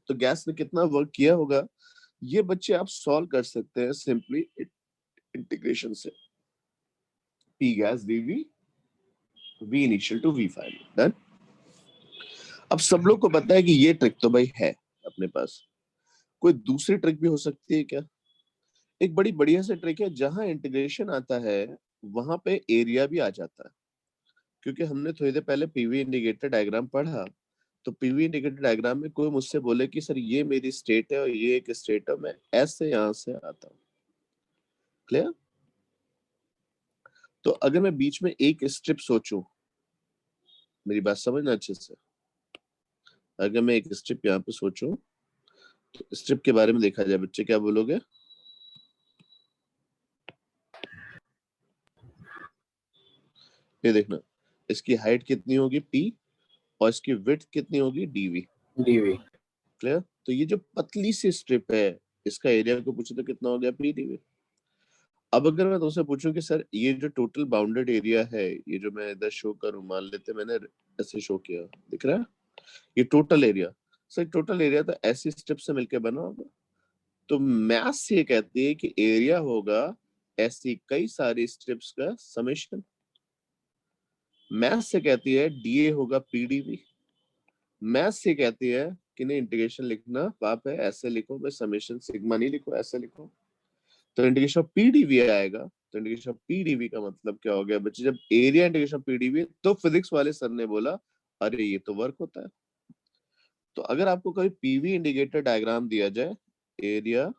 तो गैस ने कितना वर्क किया होगा ये बच्चे आप सॉल्व कर सकते हैं सिंपली इंटीग्रेशन से, P gas dV V initial to V final. Done? अब सब लोग को पता है कि ये ट्रिक तो भाई है अपने पास, कोई दूसरी ट्रिक भी हो सकती है क्या? एक बड़ी बढ़िया से ट्रिक है, जहां इंटीग्रेशन आता है वहां पे एरिया भी आ जाता है, क्योंकि हमने थोड़ी देर पहले पीवी इंडिकेटर डायग्राम पढ़ा, तो पीवी इंडिकेटर डायग्राम में कोई मुझसे बोले कि सर ये मेरी स्टेट है और ये एक स्टेट है, मैं ऐसे यहां से आता हूँ। क्लियर? तो अगर मैं बीच में एक स्ट्रिप सोचूं, मेरी बात समझना अच्छे से, अगर मैं एक स्ट्रिप यहाँ पे सोचूं तो स्ट्रिप के बारे में देखा जाए, बच्चे क्या बोलोगे? ये देखना, इसकी हाइट कितनी होगी पी, और इसकी विड्थ कितनी होगी डीवी। डीवी। क्लियर? तो ये जो पतली सी स्ट्रिप है, इसका एरिया को पूछे तो कितना हो गया, पी डीवी। अब अगर मैं तुमसे पूछूं कि सर ये जो टोटल बाउंडेड एरिया है, ये जो मैं इधर शो करूं, मान लेते मैंने ऐसे शो किया, दिख रहा है ये total area, sir total area तो ऐसी स्ट्रिप से मिलके बना होगा। तो मैथ्स ये कहती है कि एरिया होगा ऐसी कई सारी स्ट्रिप्स का समेशन। मैथ्स से कहती है डीए होगा पीडीवी। मैथ्स से कहती है कि नहीं इंटीग्रेशन लिखना पाप है, ऐसे लिखो, मैं समेशन सिग्मा नहीं लिखो, ऐसे लिखो। तो इंटीग्रेशन ऑफ पीडीवी आएगा। तो इंटीग्रेशन ऑफ पीडीवी का मतलब क्या हो गया बच्चे, जब एरिया इंटीग्रेशन ऑफ पीडीवी, तो फिजिक्स वाले सर ने बोला अरे ये तो वर्क होता है। तो अगर आपको कभी पीवी इंडिकेटर डायग्राम दिया जाए, area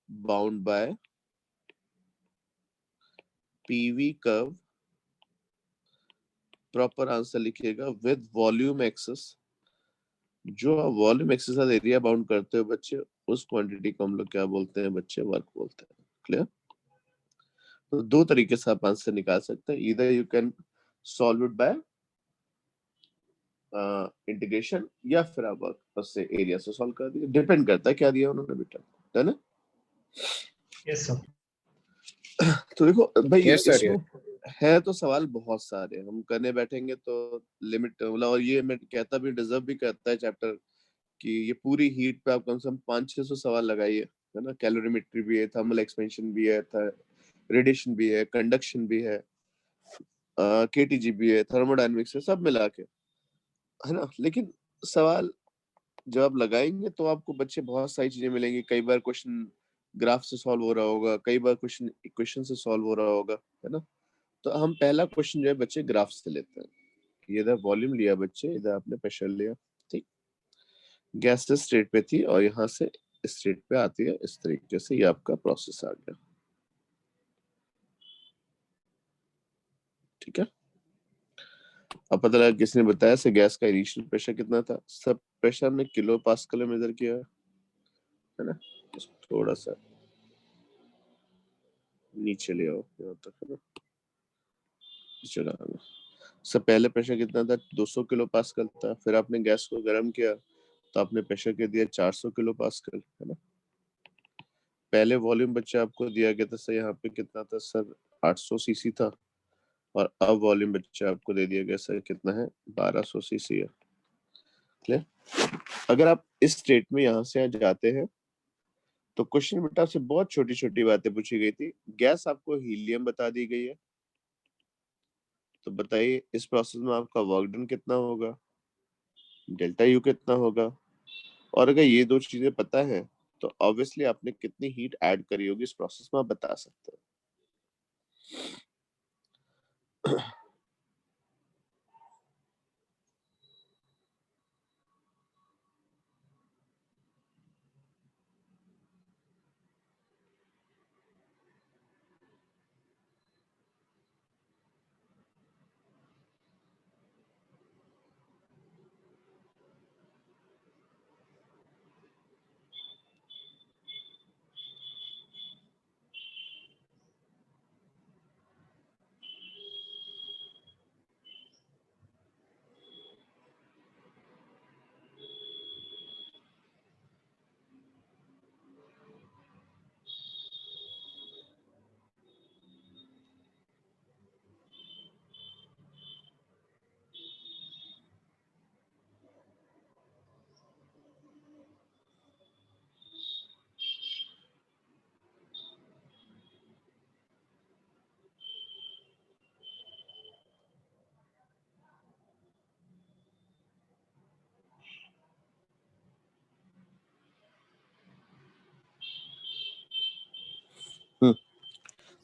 bound by PV curve, proper answer लिखिएगा विद वॉल्यूम एक्सेस। जो आप वॉल्यूम एक्सेस साथ एरिया बाउंड करते हो बच्चे, उस क्वांटिटी को हम लोग क्या बोलते हैं बच्चे, वर्क बोलते हैं। क्लियर? तो दो तरीके से आप आंसर निकाल सकते हैं, इधर you can solve it by integration, या फिर आप वर्क से एरिया से सॉल्व कर दिए, डिपेंड करता है क्या दिया उन्होंने बेटा, है ना? Yes sir. तो देखो भाई Yes, sir, इसमें है तो सवाल बहुत सारे, हम करने बैठेंगे तो लिमिट, मतलब और ये मैं कहता भी डिजर्व भी करता है चैप्टर कि ये पूरी हीट पे आप कम से कम 500-600 सवाल लगाइए, है ना? कैलोरीमेट्री भी है, थर्मल एक्सपेंशन भी है, रेडिएशन भी है, कंडक्शन भी है, केटीजी भी है, थर्मोडायनेमिक्स है, सब मिला के, है ना? लेकिन सवाल जब आप लगाएंगे तो आपको बच्चे बहुत सारी चीजें मिलेंगी। कई बार क्वेश्चन ग्राफ से सॉल्व हो रहा होगा, कई बार क्वेश्चन इक्वेशन से सॉल्व हो रहा होगा, है ना? तो हम पहला क्वेश्चन जो है बच्चे ग्राफ से लेते हैं। ये इधर वॉल्यूम लिया बच्चे, इधर आपने प्रेशर लिया, ठीक? गैस से स्टेट पे थी और यहाँ से स्टेट पे आती है, इस तरीके से ये आपका प्रोसेस आ गया, ठीक है? अब पता लगा किसने बताया से गैस का इनिशियल प्रेशर कितना था, सब प्रेशर हमने किलो पास्कल में मेजर किया है ना? थोड़ा सा नीचे ले आओ यहाँ तक, है ना? चला सब पहले प्रेशर कितना था, 200 किलो पास्कल था। फिर आपने गैस को गर्म किया तो आपने प्रेशर के दिया 400 किलो पास्कल, है ना? पहले वॉल्यूम बच्चा आपको दिया गया था सर, यहाँ पे कितना था सर, 800 सीसी था। और अब वॉल्यूम बच्चा आपको दे दिया गया सर कितना है, 1200 सीसी है। क्लियर? अगर आप इस स्टेट में यहाँ से जाते हैं तो क्वेश्चन बेटा से बहुत छोटी छोटी बातें पूछी गई थी। गैस आपको हीलियम बता दी गई है, तो बताइए इस प्रोसेस में आपका वर्क डन कितना होगा, डेल्टा यू कितना होगा। और अगर ये दो चीजें पता है तो ऑब्वियसली आपने कितनी हीट ऐड करी होगी इस प्रोसेस में आप बता सकते हो।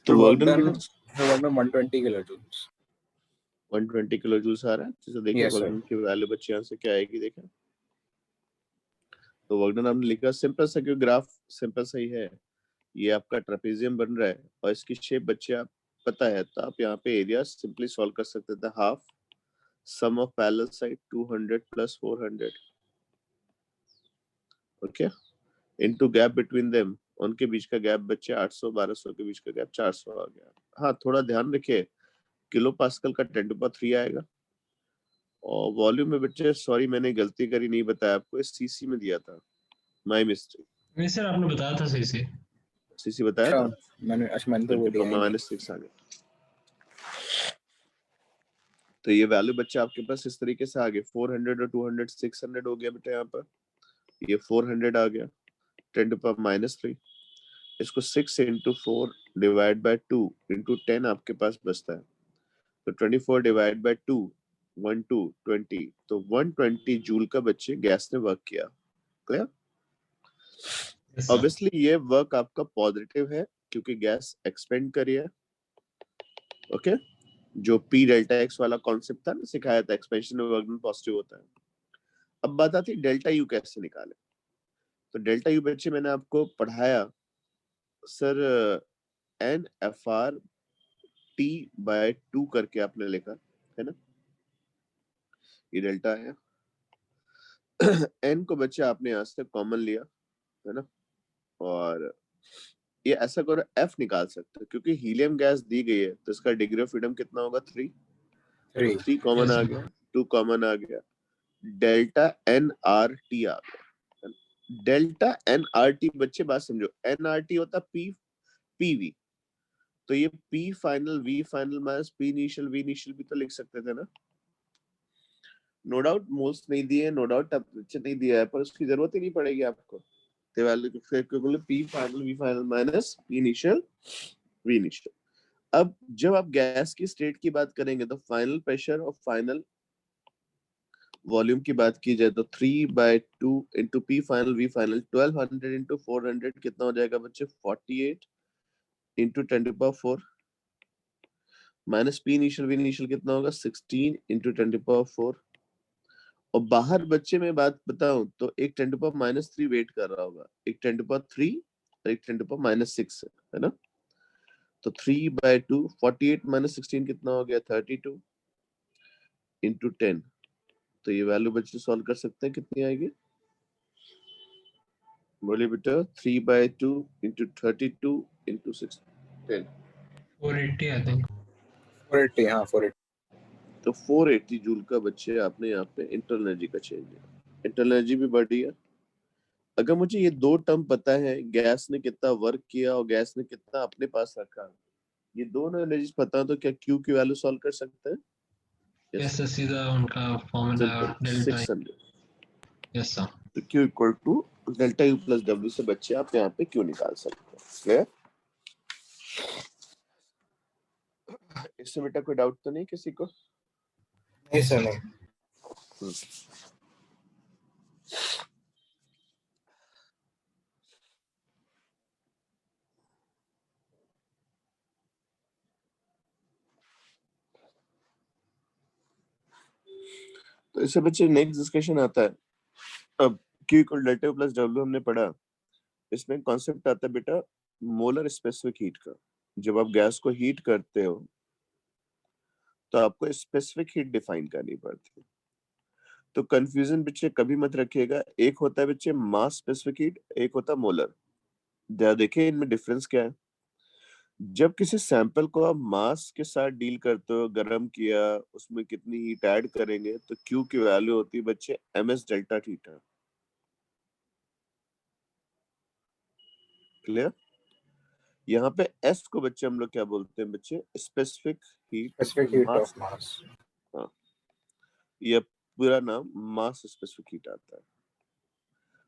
तो work done 120 kilojoules. 120 kilo joules आ रहा है, जैसे देखिए Yes, वर्क sir. डन की वैल्यू बच्चे यहाँ से क्या आएगी देखें। तो वर्क डन हमने लिखा सिंपल सा, क्यों ग्राफ सिंपल सा ही है। ये आपका ट्रेपेजियम बन रहा है और इसकी शेप बच्चे आप पता है, तो आप यहाँ पे एरिया सिंपली सॉल्व कर सकते थे। Half sum of parallel side 200 plus 400, okay, into gap between them, उनके बीच का गैप बच्चे 800 1200 के बीच का गैप 400 आ गया। हाँ थोड़ा ध्यान रखिए, किलो पास्कल का 10⁻³ आएगा। और वॉल्यूम में बच्चे सॉरी मैंने गलती करी, नहीं बताया आपको, इस सीसी में दिया था, माय मिस्टेक। नहीं सर आपने बताया था सही से। सीसी बताया था, मैंने तो वो दिया है। -6 आ गया। तो ये वैल्यू बच्चे आपके पास इस तरीके से आ गए 400 और 200 600 हो गया बेटा, यहाँ पर ये 400 आ गया 10 to power -3। इसको 6 into 4 डिवाइड बाय 2 into 10 आपके पास बचता है, तो 24 डिवाइड बाय 2 1 2 20, तो 120 जूल का बच्चे गैस ने वर्क किया। क्लियर? Yes, sir. ऑब्वियसली ये वर्क आपका पॉजिटिव है क्योंकि गैस एक्सपेंड करी है। ओके, जो पी डेल्टा एक्स वाला कॉन्सेप्ट था ना, सिखाया था, एक्सपेंशन में वर्क डन पॉजिटिव होता है। अब बात आती है डेल्टा यू कैसे निकाले। तो डेल्टा यू बच्चे मैंने आपको पढ़ाया sir, N F R T by 2 करके आपने लिखा है ना, ये डेल्टा है। एन को बच्चे आपने यहाँ से कॉमन लिया है ना, और ये ऐसा करो एफ निकाल सकते हो क्योंकि हीलियम गैस दी गई है तो इसका डिग्री ऑफ फ्रीडम कितना होगा 3, तो 3 कॉमन Yes, आ sir. गया, 2 कॉमन आ गया, डेल्टा एन आर टी आ गया। डेल्टा एन आर टी बच्चे बात समझो, एन आर टी होता पी पीवी, तो ये P final V final minus P initial V initial भी तो लिख सकते थे ना। नो डाउट मोल्स नहीं दिए, नो डाउट टेम्परेचर नहीं दिया है, पर उसकी जरूरत ही नहीं पड़ेगी आपको। तो वैल्यू फिर बोले P final V final minus P initial V initial. अब जब आप गैस की स्टेट की बात करेंगे तो फाइनल प्रेशर और फाइनल वॉल्यूम की बात की जाए तो 3/2 into P final V final 1200 into 400 कितना हो जाएगा बच्चे 48 into 10⁴ minus P initial V initial कितना होगा 16 इंटू 10⁴। और बाहर बच्चे में बात बताऊं तो एक 10⁻³ वेट कर रहा होगा, एक 10⁻³ और एक 10⁻6 है ना। तो 3/2 48 माइनस 16 कितना हो गया 32 इंटू 10। तो ये वैल्यू बच्चे सॉल्व कर सकते हैं, कितनी आएगी बोलिए बेटा 3/2 इंटू 32 इंटू 10 480, I think. 480, हाँ 480। तो 480 जूल का बच्चे आपने यहाँ पे इंटरनल एनर्जी का चेंज है। इंटरनल एनर्जी भी बढ़ी है। अगर मुझे ये दो टर्म पता है, गैस ने कितना वर्क किया और गैस ने कितना अपने पास रखा, ये दोनों एनर्जीज पता है तो क्या क्यू की वैल्यू सॉल्व कर सकते हैं? Yes, sir. सीधा उनका formula simple delta. 600। Yes, sir. तो Q equal to delta U plus W से बच्चे आप यहाँ पे Q निकाल सकते हैं। क्लियर? इससे बेटा कोई डाउट तो नहीं किसी को? नहीं सर नहीं। तो इससे बच्चे नेक्स्ट डिस्कशन आता है। अब Q equal delta U plus W हमने पढ़ा, इसमें कॉन्सेप्ट आता है बेटा मोलर स्पेसिफिक हीट का। जब आप गैस को हीट करते हो तो आपको स्पेसिफिक हीट डिफाइन करनी पड़ती है। तो कंफ्यूजन बच्चे कभी मत रखिएगा, एक होता है बच्चे मास स्पेसिफिक हीट, एक होता है मोलर। देखिए इनमें डिफरेंस क्या है। जब किसी सैंपल को आप मास के साथ डील करते हो, गर्म किया, उसमें कितनी हीट ऐड करेंगे, तो Q की वैल्यू होती है बच्चे ms डेल्टा थीटा। क्लियर? यहाँ पे S को बच्चे हम लोग क्या बोलते हैं बच्चे, specific heat specific heat mass. Of mass. हाँ, ये पूरा नाम मास स्पेसिफिक हीट आता है।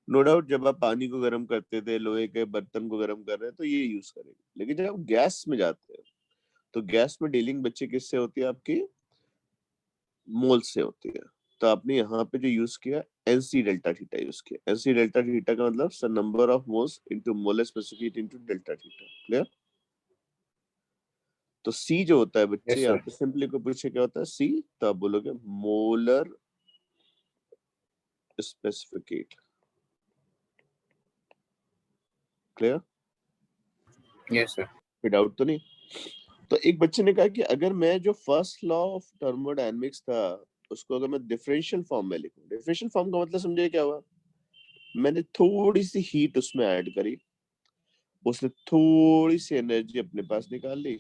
नो डाउट जब आप पानी को गर्म करते थे, लोहे के बर्तन को गर्म कर रहे हैं तो ये यूज करेंगे, लेकिन जब आप गैस में जाते हैं तो गैस में डीलिंग बच्चे किससे होती है, आपकी मोल से होती है। तो आपने यहाँ पे जो यूज किया एनसी डेल्टा थीटा यूज किया। एनसी डेल्टा थीटा का मतलब sir number of moles into molar specific heat into delta theta. Clear? तो सी जो होता है बच्चे, यस यहाँ सर। पे सिंपली को पूछे क्या होता है सी, तो आप बोलोगे molar specific heat. Clear? Yes sir. कोई डाउट तो नहीं? तो एक बच्चे ने कहा कि अगर मैं जो फर्स्ट लॉ ऑफ थर्मोडायनेमिक्स था उसको अगर मैं डिफरेंशियल फॉर्म में लिखूं, डिफरेंशियल फॉर्म का मतलब समझे क्या हुआ, मैंने थोड़ी सी हीट उसमें ऐड करी, उसने थोड़ी सी एनर्जी अपने पास निकाल ली,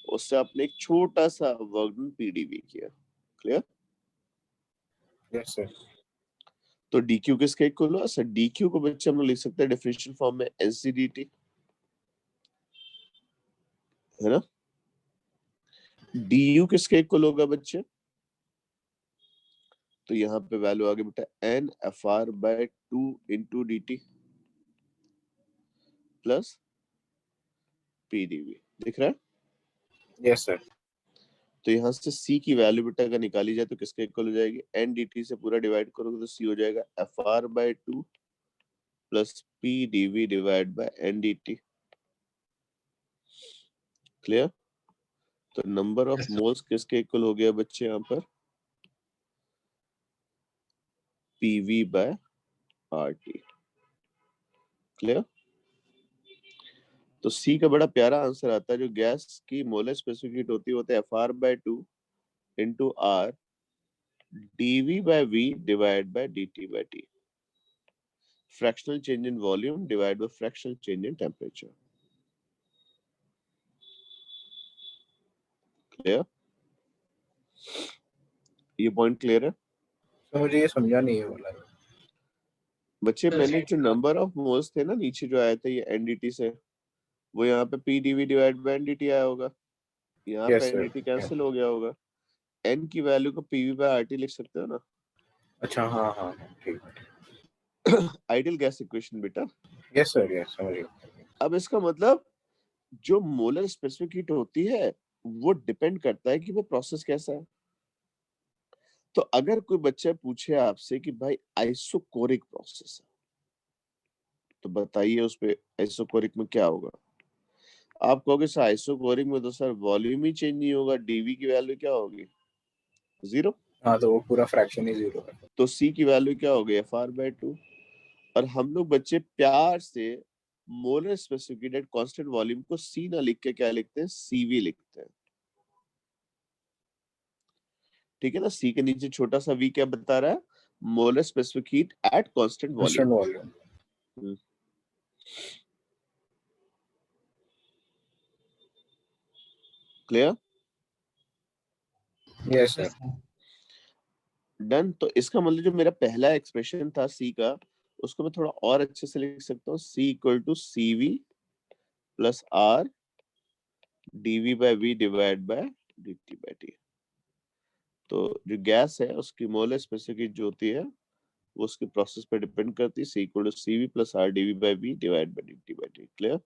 उससे आपने एक छोटा सा वर्क डन पीडीवी किया। क्लियर? Yes sir. तो डीक्यू किसका इक्वल हुआ सर, डीक्यू को बच्चे हम लोग लिख सकते हैं डिफरेंशियल फॉर्म में एनसीडीटी, है ना। डीयू किसके इक्वल होगा बच्चे, तो यहाँ पे वैल्यू आ गई बेटा N F R by 2 into D T plus P D V. दिख रहा है? Yes sir. तो यहाँ से c की वैल्यू बेटा अगर निकाली जाए तो किसके इक्वल हो जाएगी? एन डी टी से पूरा डिवाइड करोगे तो c हो जाएगा F R by 2 plus P D V divide by N D T. Clear? तो number of Yes, sir. Moles किसके इक्वल हो गया बच्चे यहाँ पर? PV by R T. Clear? तो सी का बड़ा प्यारा आंसर आता है। जो गैस की मोलर स्पेसिफिक हीट होती है वो F R by 2 into R dV by V divided by dt by T. Fractional change in volume divided by fractional change in temperature. Clear? ये पॉइंट क्लियर है? तो मुझे ये समझा नहीं है वाला। बच्चे मैंने जो नंबर ऑफ मोल्स थे ना नीचे जो आए थे ये एनडीटी से, वो यहाँ पे P dV divide by ndT आया होगा। यहाँ Yes, पे sir. एनडीटी कैंसिल हो गया होगा। एन की वैल्यू को पीवी बाय आरटी लिख सकते हो ना। अच्छा हाँ हाँ ठीक है। आइडियल गैस इक्वेशन बेटा। यस सर यस समझ गया। अब इसका मतलब जो मोलर स्पेसिफिक हीट होती है वो डिपेंड करता है कि वो प्रोसेस कैसा है। तो अगर कोई बच्चा पूछे आपसे कि भाई आइसोकोरिक प्रोसेस है तो बताइए उस पे आइसोकोरिक में क्या होगा? आप कहोगे सर आइसोकोरिक में तो सर वॉल्यूम ही चेंज नहीं होगा, डीवी की वैल्यू क्या होगी? 0। हाँ तो वो पूरा फ्रैक्शन ही 0 है। तो सी की वैल्यू क्या होगी? F R by 2। और हम लोग बच्चे प्यार से molar specific heat constant volume को सी ना लिख के क्या लिखते हैं? सीवी लिखते हैं। ठीक है ना? सी के नीचे छोटा सा वी क्या बता रहा है? Molar specific heat at constant volume. Clear? Yes sir. Done. तो इसका मतलब जो मेरा पहला एक्सप्रेशन था सी का उसको मैं थोड़ा और अच्छे से लिख सकता हूँ। C equal to C V plus R DV by V divide by D T by T. तो जो गैस है उसकी मोलर स्पेसिफिक हीट जो होती है वो उसके प्रोसेस पे डिपेंड करती है। C equal to C V plus R DV by V divide by D T by T. Clear?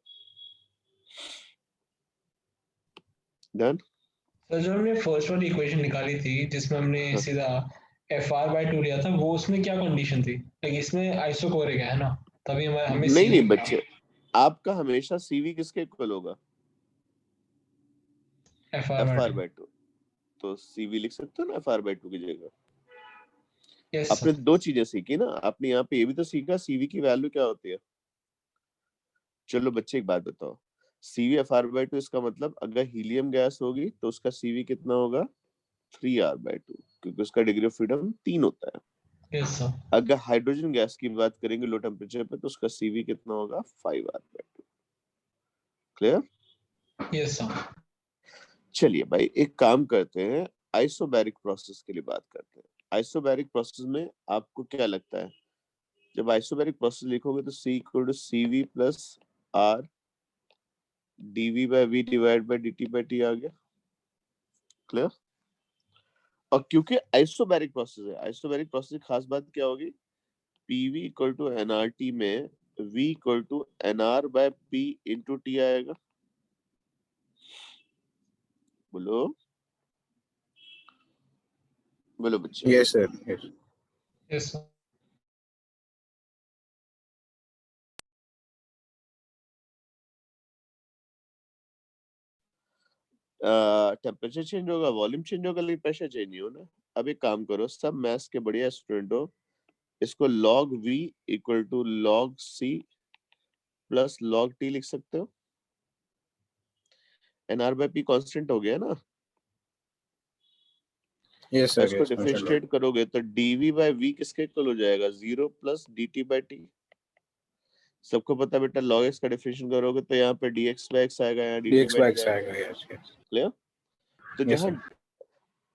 Done. Sir जो हमने फर्स्ट वाली इक्वेशन निकाली थी जिसमें हमने सीधा एफ आर बाय 2 लिया था वो उसमें क्या कंडीशन थी? लाइक इसमें आइसोकोरिक है ना, तभी हमें नहीं बच्चे, आपका हमेशा सीवी किसके इक्वल होगा? F F R R by 2। तो सीवी लिख सकते हो ना एफ आर बाय 2 की जगह। यस आपने दो चीजें सीखी ना, आपने यहाँ पे ये भी तो सीखा सीवी की वैल्यू क्या होती है। चलो बच्चे एक बात बताओ, सीवी एफ आर बाय 2 इसका मतलब अगर हीलियम गैस होगी तो उसका सीवी कितना होगा? 3r बाय 2, क्योंकि उसका डिग्री ऑफ फ्रीडम 3 होता है। Yes sir. अगर हाइड्रोजन गैस की बात करेंगे लो टेम्परेचर पे तो उसका सीवी कितना होगा? 5r bye 2। Clear? Yes sir. चलिए भाई एक काम करते हैं, आइसोबैरिक प्रोसेस के लिए बात करते हैं। आइसोबैरिक प्रोसेस में आपको क्या लगता है? जब आइसोबैरिक प्रोसेस लिखोगे तो C equal to CV plus R dV by V divide by dt by T आ गया। क्लियर? और क्योंकि आइसोबैरिक प्रोसेस है, आइसोबैरिक प्रोसेस की खास बात क्या होगी? PV इक्वल टू nRT में V equal to nR by P into T आएगा। बोलो बोलो बच्चे। Yes sir yes. Yes sir. Temperature change होगा, वॉल्यूम चेंज होगा, लेकिन प्रेशर चेंज नहीं होना। अब एक काम करो, सब मैथ्स के बढ़िया स्टूडेंट हो, इसको log V equal to log C plus log T लिख सकते हो। nR बाय P कांस्टेंट हो गया ना। यस सर इसको डिफरेंशिएट करोगे तो dV बाय V किसके इक्वल हो जाएगा? 0 प्लस dt बाय T। सबको पता बेटा log x का डिफरेंशिएट करोगे तो यहाँ पे dx बाय x आएगा, यहाँ dt dx by by t x आएगा। Yes yes. क्लियर? तो Yes, जहाँ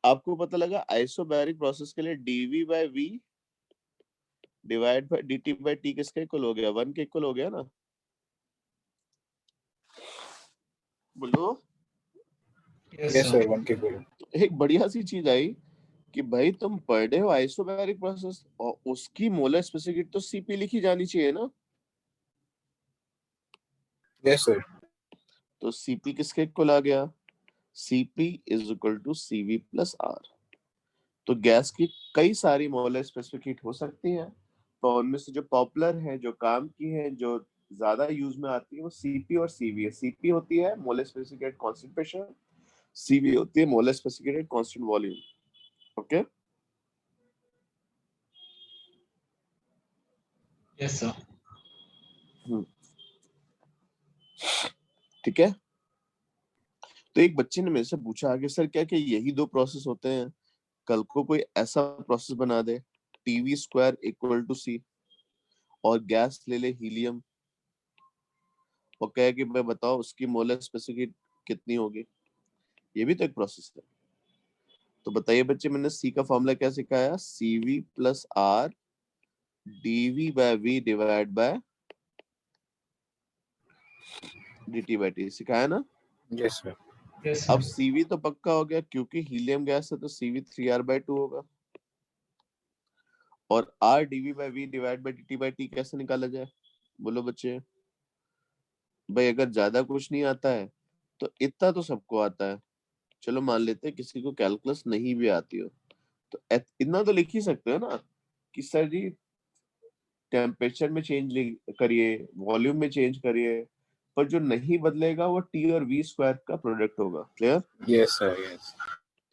आपको पता लगा आइसोबैरिक प्रोसेस के लिए dV by V divide by dt by T किसके इक्वल हो गया? 1 के इक्वल हो गया ना। बोलो। Yes yes sir. सर 1 के इक्वल। एक बढ़िया सी चीज आई कि भाई तुम पढ़ रहे हो आइसोबैरिक प्रोसेस और उसकी मोलर स्पेसिफिक हीट तो सीपी लिखी जानी चाहिए ना। Yes sir. तो सीपी किसके इक्वल आ गया, CP is equal to CV plus R. तो गैस की कई सारी मोलर स्पेसिफिक हीट हो सकती है, तो उनमें से जो पॉपुलर है, जो काम की है, जो ज्यादा यूज में आती है वो सीपी और सीवी है। सीपी होती है molar specific heat constant pressure, CV होती है molar specific heat constant volume. Okay yes sir. ठीक है। तो एक बच्चे ने मेरे से पूछा आगे, सर क्या क्या यही दो प्रोसेस होते हैं, कल को कोई ऐसा प्रोसेस बना दे टीवी स्क्वायर इक्वल टू सी और गैस ले ले हीलियम और कहे कि मैं बताओ उसकी मोलर स्पेसिफिक कितनी होगी। ये भी तो एक प्रोसेस है। तो बताइए बच्चे, मैंने सी का फॉर्मूला क्या सिखाया, CV plus R DV by V divide by dT by T, सिखाया ना। Yes sir. यस अब सर। सीवी तो पक्का हो गया क्योंकि हीलियम गैस है, तो सीवी 3r/2 होगा। और R DV by V divide by dT by T कैसे निकाला जाए, बोलो बच्चे। भाई अगर ज्यादा कुछ नहीं आता है तो इतना तो सबको आता है। चलो मान लेते हैं किसी को कैलकुलस नहीं भी आती हो, तो इतना तो लिख ही सकते हो ना कि सर जी टेम्परेचर में चेंज करिए, वॉल्यूम में चेंज करिए, पर जो नहीं बदलेगा वो टी और वी स्क्वायर का प्रोडक्ट होगा। क्लियर। Yes sir. यस।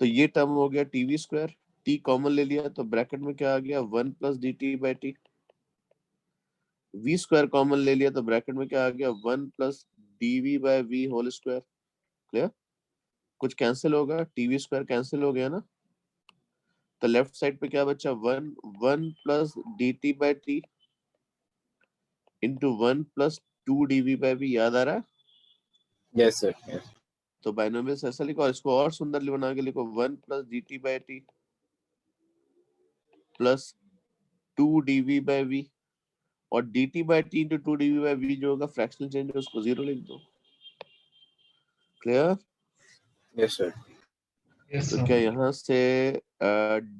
तो ये टर्म हो गया टीवी स्क्वायर, टी कॉमन ले लिया तो ब्रैकेट में क्या आ गया, 1 + dt/t। वी स्क्वायर कॉमन ले लिया तो ब्रैकेट में क्या आ गया, 1 + dv/v होल स्क्वायर। क्लियर। कुछ कैंसिल होगा, टीवी स्क्वायर कैंसिल हो गया ना, तो लेफ्ट साइड पे क्या बचा, 1 + dt/t इंटू 1 + 2 dv/v। याद आ रहा है। Yes sir. यस। तो बाइनोमियल्स ऐसा लिखो और इसको और सुंदर बना के लिखो, 1 + dt/t प्लस 2 dv/v और dt/t इंटू 2 dv/v जो होगा फ्रैक्शनल चेंज है उसको 0 लिख दो। क्लियर। Yes sir. यस तो सर। क्या यहाँ से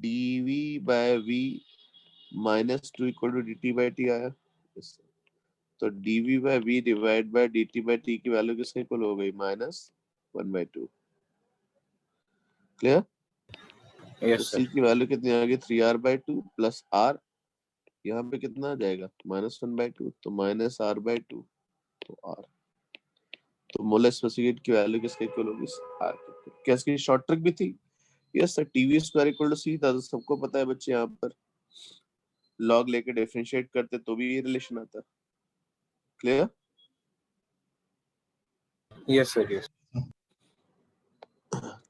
dv/v -2 = dt/t आया। तो dv/v डिवाइड बाय dt/t की वैल्यू किसके इक्वल हो गई, -1/2। क्लियर। तो यस c सर। की वैल्यू कितनी आ गई, 3r/2 प्लस r, यहाँ पे कितना आ जाएगा -1/2, तो -r/2 तो r। तो मोलर स्पेसिफिक की वैल्यू किसके इक्वल होगी, r के। क्या इसकी शॉर्ट ट्रिक भी थी। Yes sir, TV square equal to C था, तो सबको पता है बच्चे, यहाँ पर लॉग लेके डिफरेंशिएट करते तो भी ये रिलेशन आता। क्लियर। Yes sir. यस।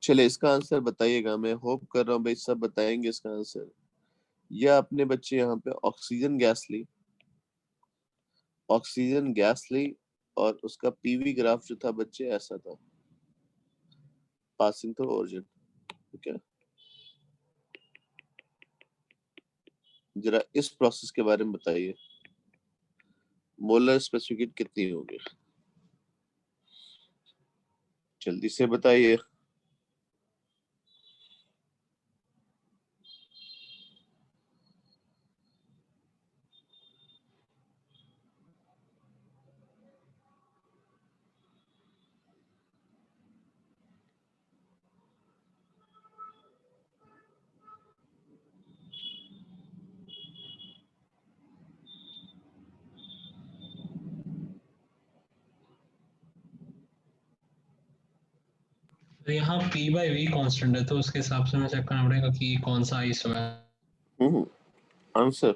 चले इसका आंसर बताइएगा, मैं होप कर रहा हूँ भाई सब बताएंगे इसका आंसर। या अपने बच्चे यहाँ पे ऑक्सीजन गैस ली और उसका पीवी ग्राफ जो था बच्चे ऐसा था, पासिंग थ्रू ओरिजिन। ठीक है, जरा इस प्रोसेस के बारे में बताइए, मोलर स्पेसिफिक कितनी होगी, जल्दी से बताइए। तो यहाँ P/V कांस्टेंट है, तो उसके हिसाब से मैं चेक करना पड़ेगा कि कौन सा आइसो है। आंसर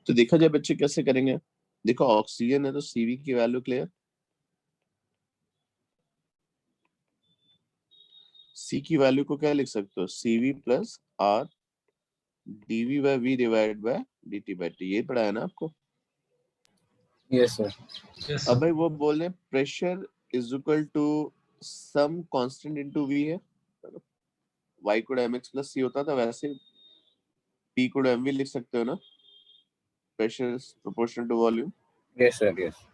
तो देखा जाए बच्चे कैसे करेंगे। देखो ऑक्सीजन है तो Cv की वैल्यू क्लियर, C की वैल्यू को क्या लिख सकते हो, Cv plus R dV by V divide by dt by T, ये पढ़ा है ना आपको। Yes sir. Yes, अब sir. भाई वो बोल रहे हैं pressure is equal to some constant into V है, y को mx प्लस c होता था, वैसे p को mv लिख सकते हो ना, pressure is proportional to volume, yes sir yes.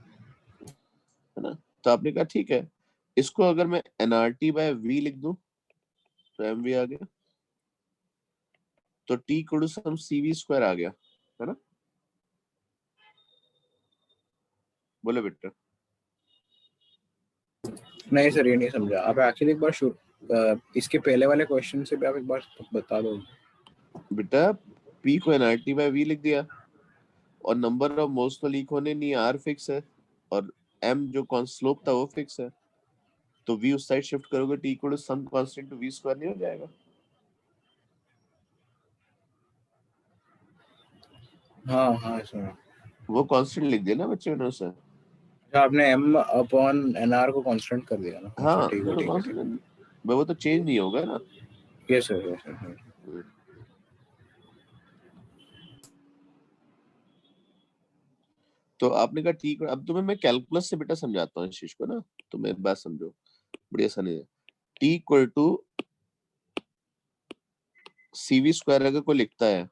है ना। तो आपने कहा ठीक है, इसको अगर मैं nRT by V लिख दूं तो mv आ गया, तो T इक्वल टू सम CV स्क्वायर आ गया, है ना। बोलो बेटा। नहीं सर ये नहीं समझा आप, एक्चुअली एक बार इसके पहले वाले क्वेश्चन से भी आप एक बार बता दो। बेटा P को nRT by V लिख दिया, और नंबर ऑफ मोल्स तो लीक होने नहीं, R फिक्स है, और M जो स्लोप था वो फिक्स है, तो V उस साइड शिफ्ट करोगे T equal to some constant to V square नहीं हो जाएगा। हाँ हाँ सर। वो कांस्टेंट लिख दिया ना बच्चों ने उसे। अच्छा आपने m अपॉन nr को कांस्टेंट कर दिया ना। अच्छा हाँ ठीक वो है तो ठीक है ठीक कांस्टेंट, वो तो चेंज नहीं होगा ना। है। Yes sir yes sir. तो आपने कहा ठीक है, अब तुम्हें मैं कैलकुलस से बेटा समझाता हूँ इस चीज को ना, तो मेरी बात समझो, बढ़िया सा नहीं है। T equal to CV square अगर कोई लिखता है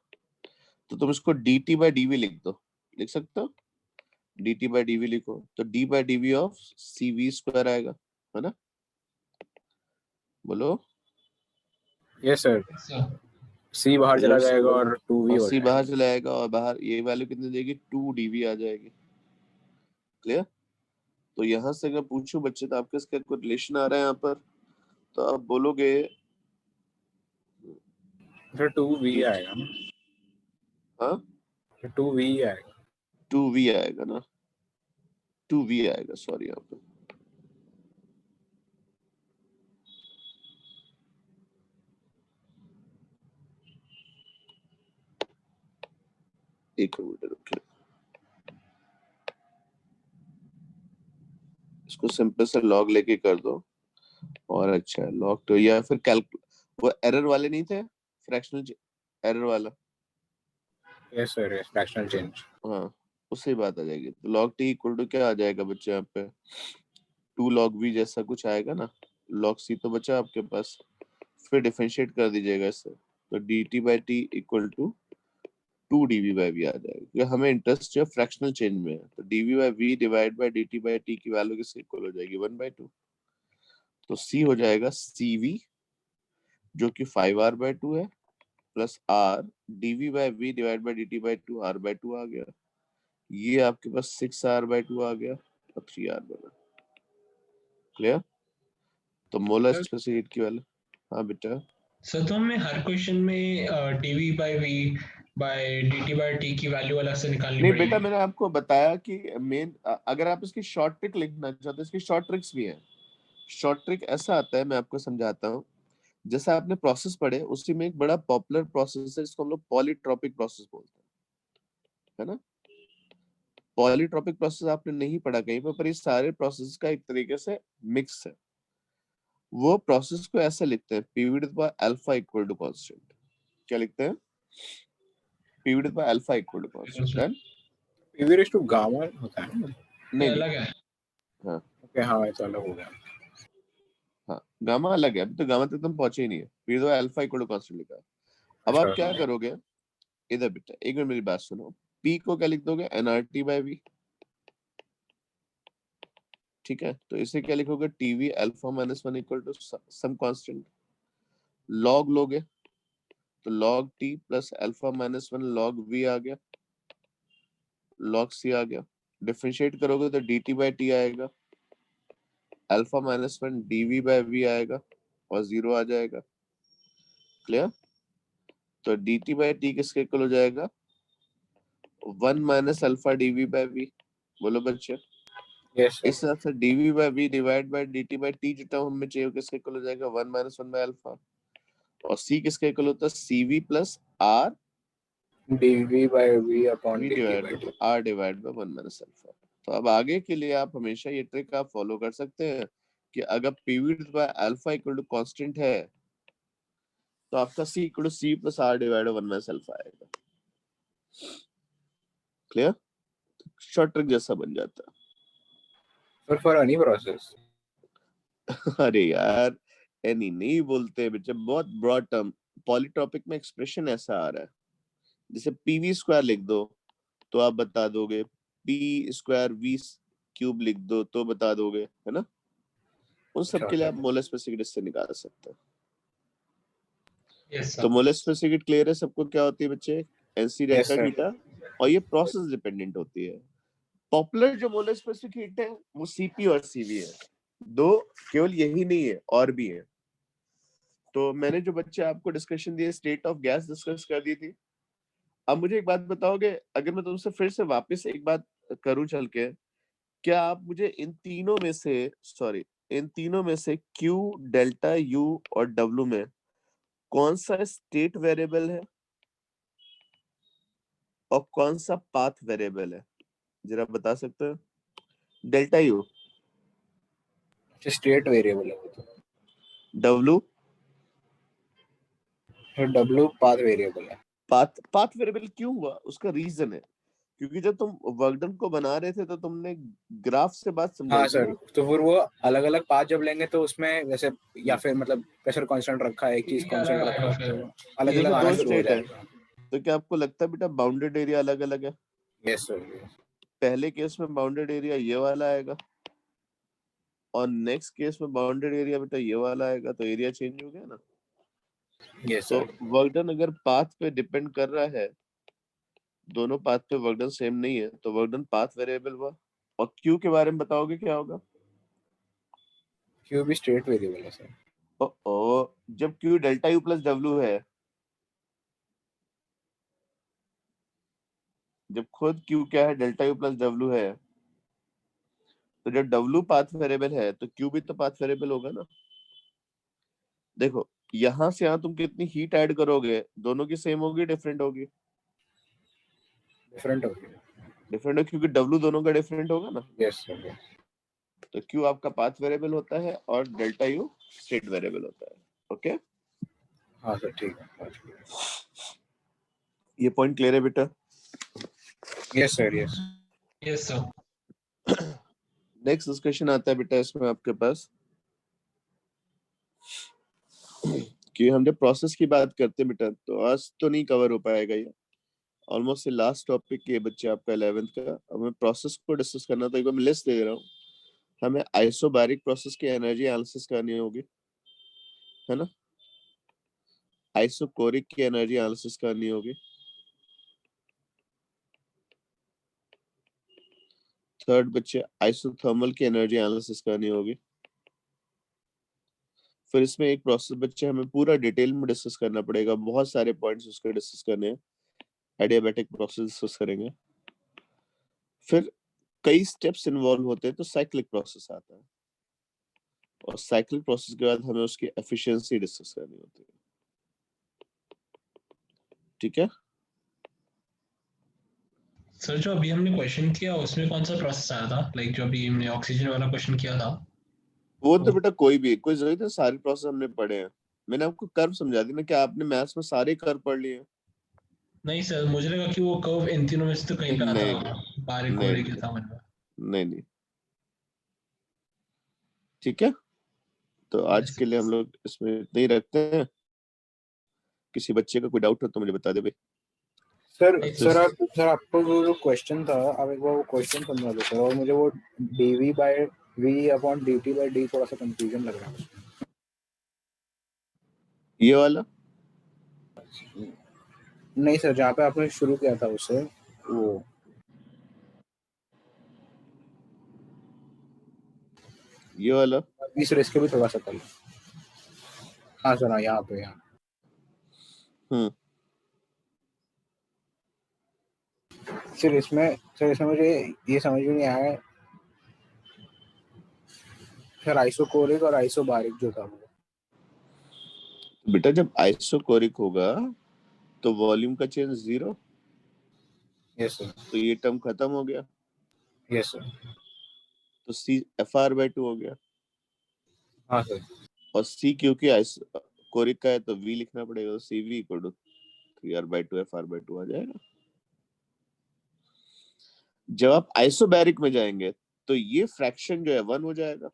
तो तुम इसको DT by DV लिख दो, लिख सकते हो, DT by DV लिखो तो D by DV of CV square आएगा, है ना। बोलो। Yes sir. Yes, sir. c बाहर चला जब जाएगा और 2v और हो C जाएगा। बाहर चला जाएगा, और बाहर ये वैल्यू कितनी देगी, 2dV आ जाएगी, क्लियर। तो यहाँ से अगर पूछूं बच्चे तो आपके इसका कोई रिलेशन आ रहा है यहाँ पर, तो आप बोलोगे सर 2v आएगा ना। हाँ 2v आएगा। 2V आएगा ना, 2V आएगा, सॉरी यहाँ पे एक मिनट रुकिए, इसको सिंपल से लॉग लेके कर दो, और अच्छा है लॉग तो, या फिर वो एरर वाले नहीं थे, फ्रैक्शनल एरर वाला, yes sir yes, fractional change. हाँ उससे बात आ जाएगी। तो log t इक्वल टू क्या आ जाएगा बच्चे यहाँ पे, 2 log v जैसा कुछ आएगा ना, log c तो बचा आपके पास, फिर डिफरेंशिएट कर दीजिएगा इससे, तो dt by t equal to 2 dv by v आ जाएगा, क्योंकि हमें इंटरेस्ट जो फ्रैक्शनल चेंज में है, तो dv by v divide by dt by t की वैल्यू किससे इक्वल हो जाएगी, 1/2, तो c हो जाएगा cv जो कि 5r/2 है, plus r dv by v divide by dt by 2 r/2 आ गया, ये आपके पास 6r/2 आ गया, और 3r बना, क्लियर। तो मोलर Sir, स्पेसिफिक की वैल्यू, हाँ बेटा। सर तो हमने हर क्वेश्चन में dv by v by dt by t की वैल्यू अलग से निकालनी नहीं बेटा पड़ेगी। मैंने आपको बताया कि मेन, अगर आप इसकी शॉर्ट ट्रिक लिखना चाहते हो, इसकी शॉर्ट ट्रिक्स भी है। शॉर्ट ट्रिक ऐसा आता है, मैं आपको समझाता हूँ, जैसा आपने प्रोसेस पढ़े उसी में एक बड़ा पॉपुलर प्रोसेस है जिसको हम लोग पॉलीट्रॉपिक प्रोसेस बोलते हैं, है ना। पॉलीट्रॉपिक प्रोसेस आपने नहीं पढ़ा कहीं पर ये सारे प्रोसेस का एक तरीके से मिक्स है। वो प्रोसेस को ऐसे लिखते हैं, P to the power alpha equal to constant, क्या लिखते हैं, P to the power alpha equal to constant, है pv रेज़ टू गामा होता है ना। ये नहीं नहीं, अलग है। हाँ ओके हाँ ये तो अलग हो गया। हाँ गामा अलग है, अभी तो गामा तक तुम पहुंचे ही नहीं है, P to the power alpha equal to constant लिखा है। अब अच्छा आप क्या करोगे, इधर बेटा एक मिनट मेरी बात सुनो, पी को क्या लिख दोगे, nRT by v, ठीक है, तो इसे क्या लिखोगे, TV alpha minus 1 equal to some constant, log लोगे तो log t plus alpha minus 1 log v आ गया, log c आ गया, डिफरेंशिएट करोगे तो dt by t आएगा, alpha minus 1 dv by v आएगा, और 0 आ जाएगा, क्लियर। तो dt by t किसके इक्वल हो जाएगा, 1 minus alpha dv by v, बोलो बच्चे। Yes sir. इस तरह से dv by v divide by dt by t जो टर्म हमें चाहिए किसके इक्वल हो जाएगा, 1 माइनस 1 बाय अल्फा, और c किसके इक्वल होता है, cv plus r dV by V upon V dt divide by by dt। R divide by 1 minus alpha. तो अब आगे के लिए आप हमेशा ये ट्रिक आप फॉलो कर सकते हैं कि अगर PV by alpha equal to constant है तो आपका C equal to C plus R divide by 1 minus alpha आएगा। क्लियर? शॉर्ट ट्रिक जैसा बन जाता for any process। है। अरे यार एनी नहीं बोलते बच्चे, बहुत ब्रॉड टर्म। पॉलीटॉपिक में एक्सप्रेशन ऐसा आ रहा है, जैसे PV स्क्वायर लिख दो तो आप बता दोगे, P स्क्वायर V क्यूब लिख दो तो बता दोगे, है ना? उन सब के लिए आप मोलर स्पेसिफिक से निकाल सकते हैं। Yes, sir. तो मोलर स्पेसिफिक क्लियर है सबको क्या होती है बच्चे? NC Yes, delta sir। Beta, और ये प्रोसेस डिपेंडेंट होती है। पॉपुलर जो मोलर स्पेसिफिक हीट है वो CP और CV है, दो, केवल यही नहीं है और भी है। तो मैंने जो बच्चे आपको डिस्कशन दिए स्टेट ऑफ गैस डिस्कस कर दी थी। अब मुझे एक बात बताओगे, अगर मैं तुमसे फिर से वापस एक बात करूं चल के, क्या आप मुझे इन तीनों में से Q, डेल्टा, U और W में कौन सा स्टेट वेरिएबल है और कौन सा पाथ वेरिएबल है, जरा बता सकते हो? डेल्टा U, स्टेट वेरिएबल है वो तो। W, W पाथ वेरिएबल है। पाथ वेरिएबल क्यों हुआ? उसका रीजन है क्योंकि जब तुम वर्कडन को बना रहे थे तो तुमने ग्राफ से बात समझाई हाँ थी सर, ना? तो फिर वो अलग अलग पाथ जब लेंगे तो उसमें जैसे, या फिर मतलब प्रेशर कांस्टेंट रखा है, एक चीज ये कांस्टेंट अलग रखा आएगा है, फिर। तो अलग ये अलग तो आना दो शुरू हो स्टेट है, जाएगा। तो क्या आपको लगता है बेटा बाउंडेड एरिया अलग अलग है? Yes sir. पहले केस में बाउंडेड एरिया ये वाला आएगा और नेक्स्ट केस में बाउंडेड एरिया बेटा ये वाला आएगा, तो एरिया चेंज हो गया ना? यस तो सर। वर्क डन अगर पाथ पे डिपेंड कर रहा है, दोनों पाथ पे वर्क डन सेम नहीं है, तो वर्क डन पाथ वेरिएबल हुआ। और क्यू के बारे में बताओगे क्या होगा? क्यू भी स्टेट वेरिएबल है सर। ओ, जब Q delta U plus W है, जब खुद क्यू क्या है, डेल्टा यू प्लस डब्ल्यू है, तो जब डब्ल्यू पाथ वेरिएबल है तो क्यू भी तो पाथ वेरिएबल होगा ना? देखो यहां से यहां तुम कितनी हीट ऐड करोगे, दोनों की सेम होगी डिफरेंट होगी? डिफरेंट हो गया। डिफरेंट होगी क्योंकि डब्ल्यू दोनों का डिफरेंट होगा ना। Yes sir. तो क्यू आपका पाथ वेरिएबल होता है और डेल्टा यू स्टेट वेरिएबल होता है। ओके, हाँ सर ठीक है। ये पॉइंट क्लियर है बेटा? Yes sir. Yes. Yes, sir. Next discussion आता है बेटा इसमें आपके पास कि हम जब प्रोसेस की बात करते हैं बेटा, तो आज तो नहीं कवर हो पाएगा ये, ऑलमोस्ट ये लास्ट टॉपिक ये बच्चे आपका 11th का। अब मैं प्रोसेस को डिस्कस करना, तो एक बार मैं लिस्ट दे रहा हूँ। हमें आइसोबैरिक प्रोसेस की एनर्जी एनालिसिस करनी होगी, है ना? आइसोकोरिक की एनर्जी एनालिसिस करनी होगी। थर्ड बच्चे आइसोथर्मल की एनर्जी एनालिसिस करनी होगी। फिर इसमें एक प्रोसेस बच्चे हमें पूरा डिटेल में डिस्कस करना पड़ेगा, बहुत सारे पॉइंट्स उसके डिस्कस करने हैं। एडियाबैटिक प्रोसेस डिस्कस करेंगे। फिर कई स्टेप्स इन्वॉल्व होते हैं, तो साइक्लिक प्रोसेस आता है, और साइक्लिक प्रोसेस के बाद हमें उसकी एफिशिएंसी डिस्कस करनी होती है। ठीक है? सर जो अभी हमने क्वेश्चन किया उसमें कौन सा प्रोसेस आया था, लाइक जो अभी हमने ऑक्सीजन वाला क्वेश्चन किया था? वो तो बेटा कोई जरूरत है, सारे प्रोसेस हमने पढ़े हैं। मैंने आपको कर्व समझा दी ना, क्या आपने मैथ्स में सारे कर्व पढ़ लिए? नहीं सर, मुझे लगा कि वो कर्व इन तीनों में से तो कहीं पे नहीं आता नहीं होगा, बारीक नहीं कोरिक था मन में। नहीं नहीं। ठीक है, तो आज के लिए हम लोग इसमें इतना ही रखते हैं। किसी बच्चे का कोई डाउट हो तो मुझे बता दे भाई। सर आपको जो क्वेश्चन था, अब एक बार वो क्वेश्चन समझा दो सर, और मुझे वो dv by v upon dt by d थोड़ा सा कंफ्यूजन लग रहा है। ये वाला नहीं सर, जहाँ पे आपने शुरू किया था उससे, वो ये वाला इस रेस के भी थोड़ा सा कल। हाँ सर, हाँ यहाँ पे, यहाँ सर इसमें मुझे ये समझ में नहीं आया सर, आइसोकोरिक और आइसोबारिक जो था वो। बेटा जब आइसोकोरिक होगा तो वॉल्यूम का चेंज जीरो, यस सर, तो ये टर्म खत्म हो गया, यस सर, तो सी FR/2 हो गया। हाँ सर, और सी क्योंकि कोरिक का है तो V लिखना पड़ेगा, तो CV equal to 3R/2 FR/2 आ जाएगा। जब आप आइसोबैरिक में जाएंगे तो ये फ्रैक्शन जो है 1 हो जाएगा,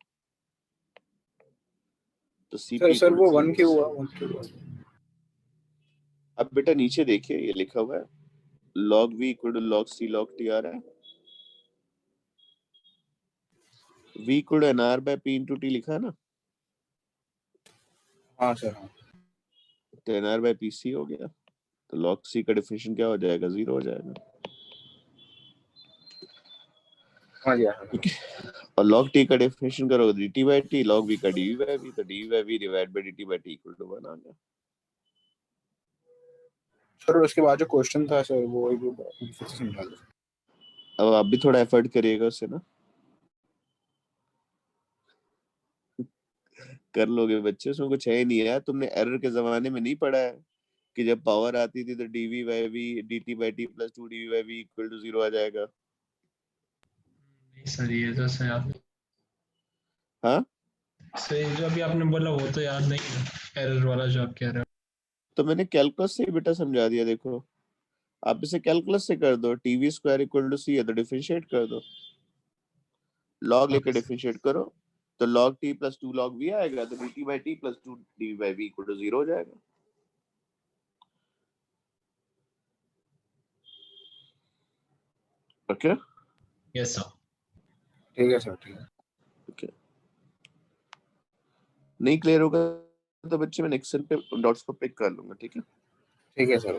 तो सर CP सर वो 1 0। क्यों हुआ, 1 क्यों हुआ? अब बेटा नीचे देखिए, ये लिखा हुआ है log V equal to log C log T आ रहा है, V equal to NR/P into T लिखा है ना, हाँ सर, हाँ, तो NR/PC हो गया, तो log C का डिफिनेशन क्या हो जाएगा, 0 हो जाएगा। हाँ जी, हाँ ठीक है, और log T का डिफिनेशन करोगे dt/t, log V का dV/V, तो dV/V divide by dt/t equal to 1 आ गया। सर। उसके बाद जो क्वेश्चन था सर, वो एक बार फिर से समझा दो। अब आप भी थोड़ा एफर्ट करिएगा उससे ना, कर लोगे बच्चे, उसमें कुछ है ही नहीं यार। तुमने एरर के जमाने में नहीं पढ़ा है कि जब पावर आती थी तो dV/V dt/t plus 2 dV/V equal to 0 आ जाएगा। नहीं सर, ये तो सर आप हाँ, सर जो अभी आपने बोला वो तो याद नहीं है, एरर वाला जो आप कह रहे हो। तो मैंने कैलकुलस से ही बेटा समझा दिया। देखो, आप इसे कैलकुलस से कर दो, TV² इक्वल टू C है तो डिफरेंशिएट कर दो, लॉग लेकर डिफरेंशिएट करो, तो log T plus 2 log V आएगा, तो dt/t plus 2 dV/V equal to 0 हो जाएगा। Okay, yes sir. ठीक है सर, ठीक है। ओके, नहीं क्लियर होगा तो बच्चे मैं नेक्स्ट पे डॉट्स को पिक कर लूंगा। ठीक है, ठीक है सर।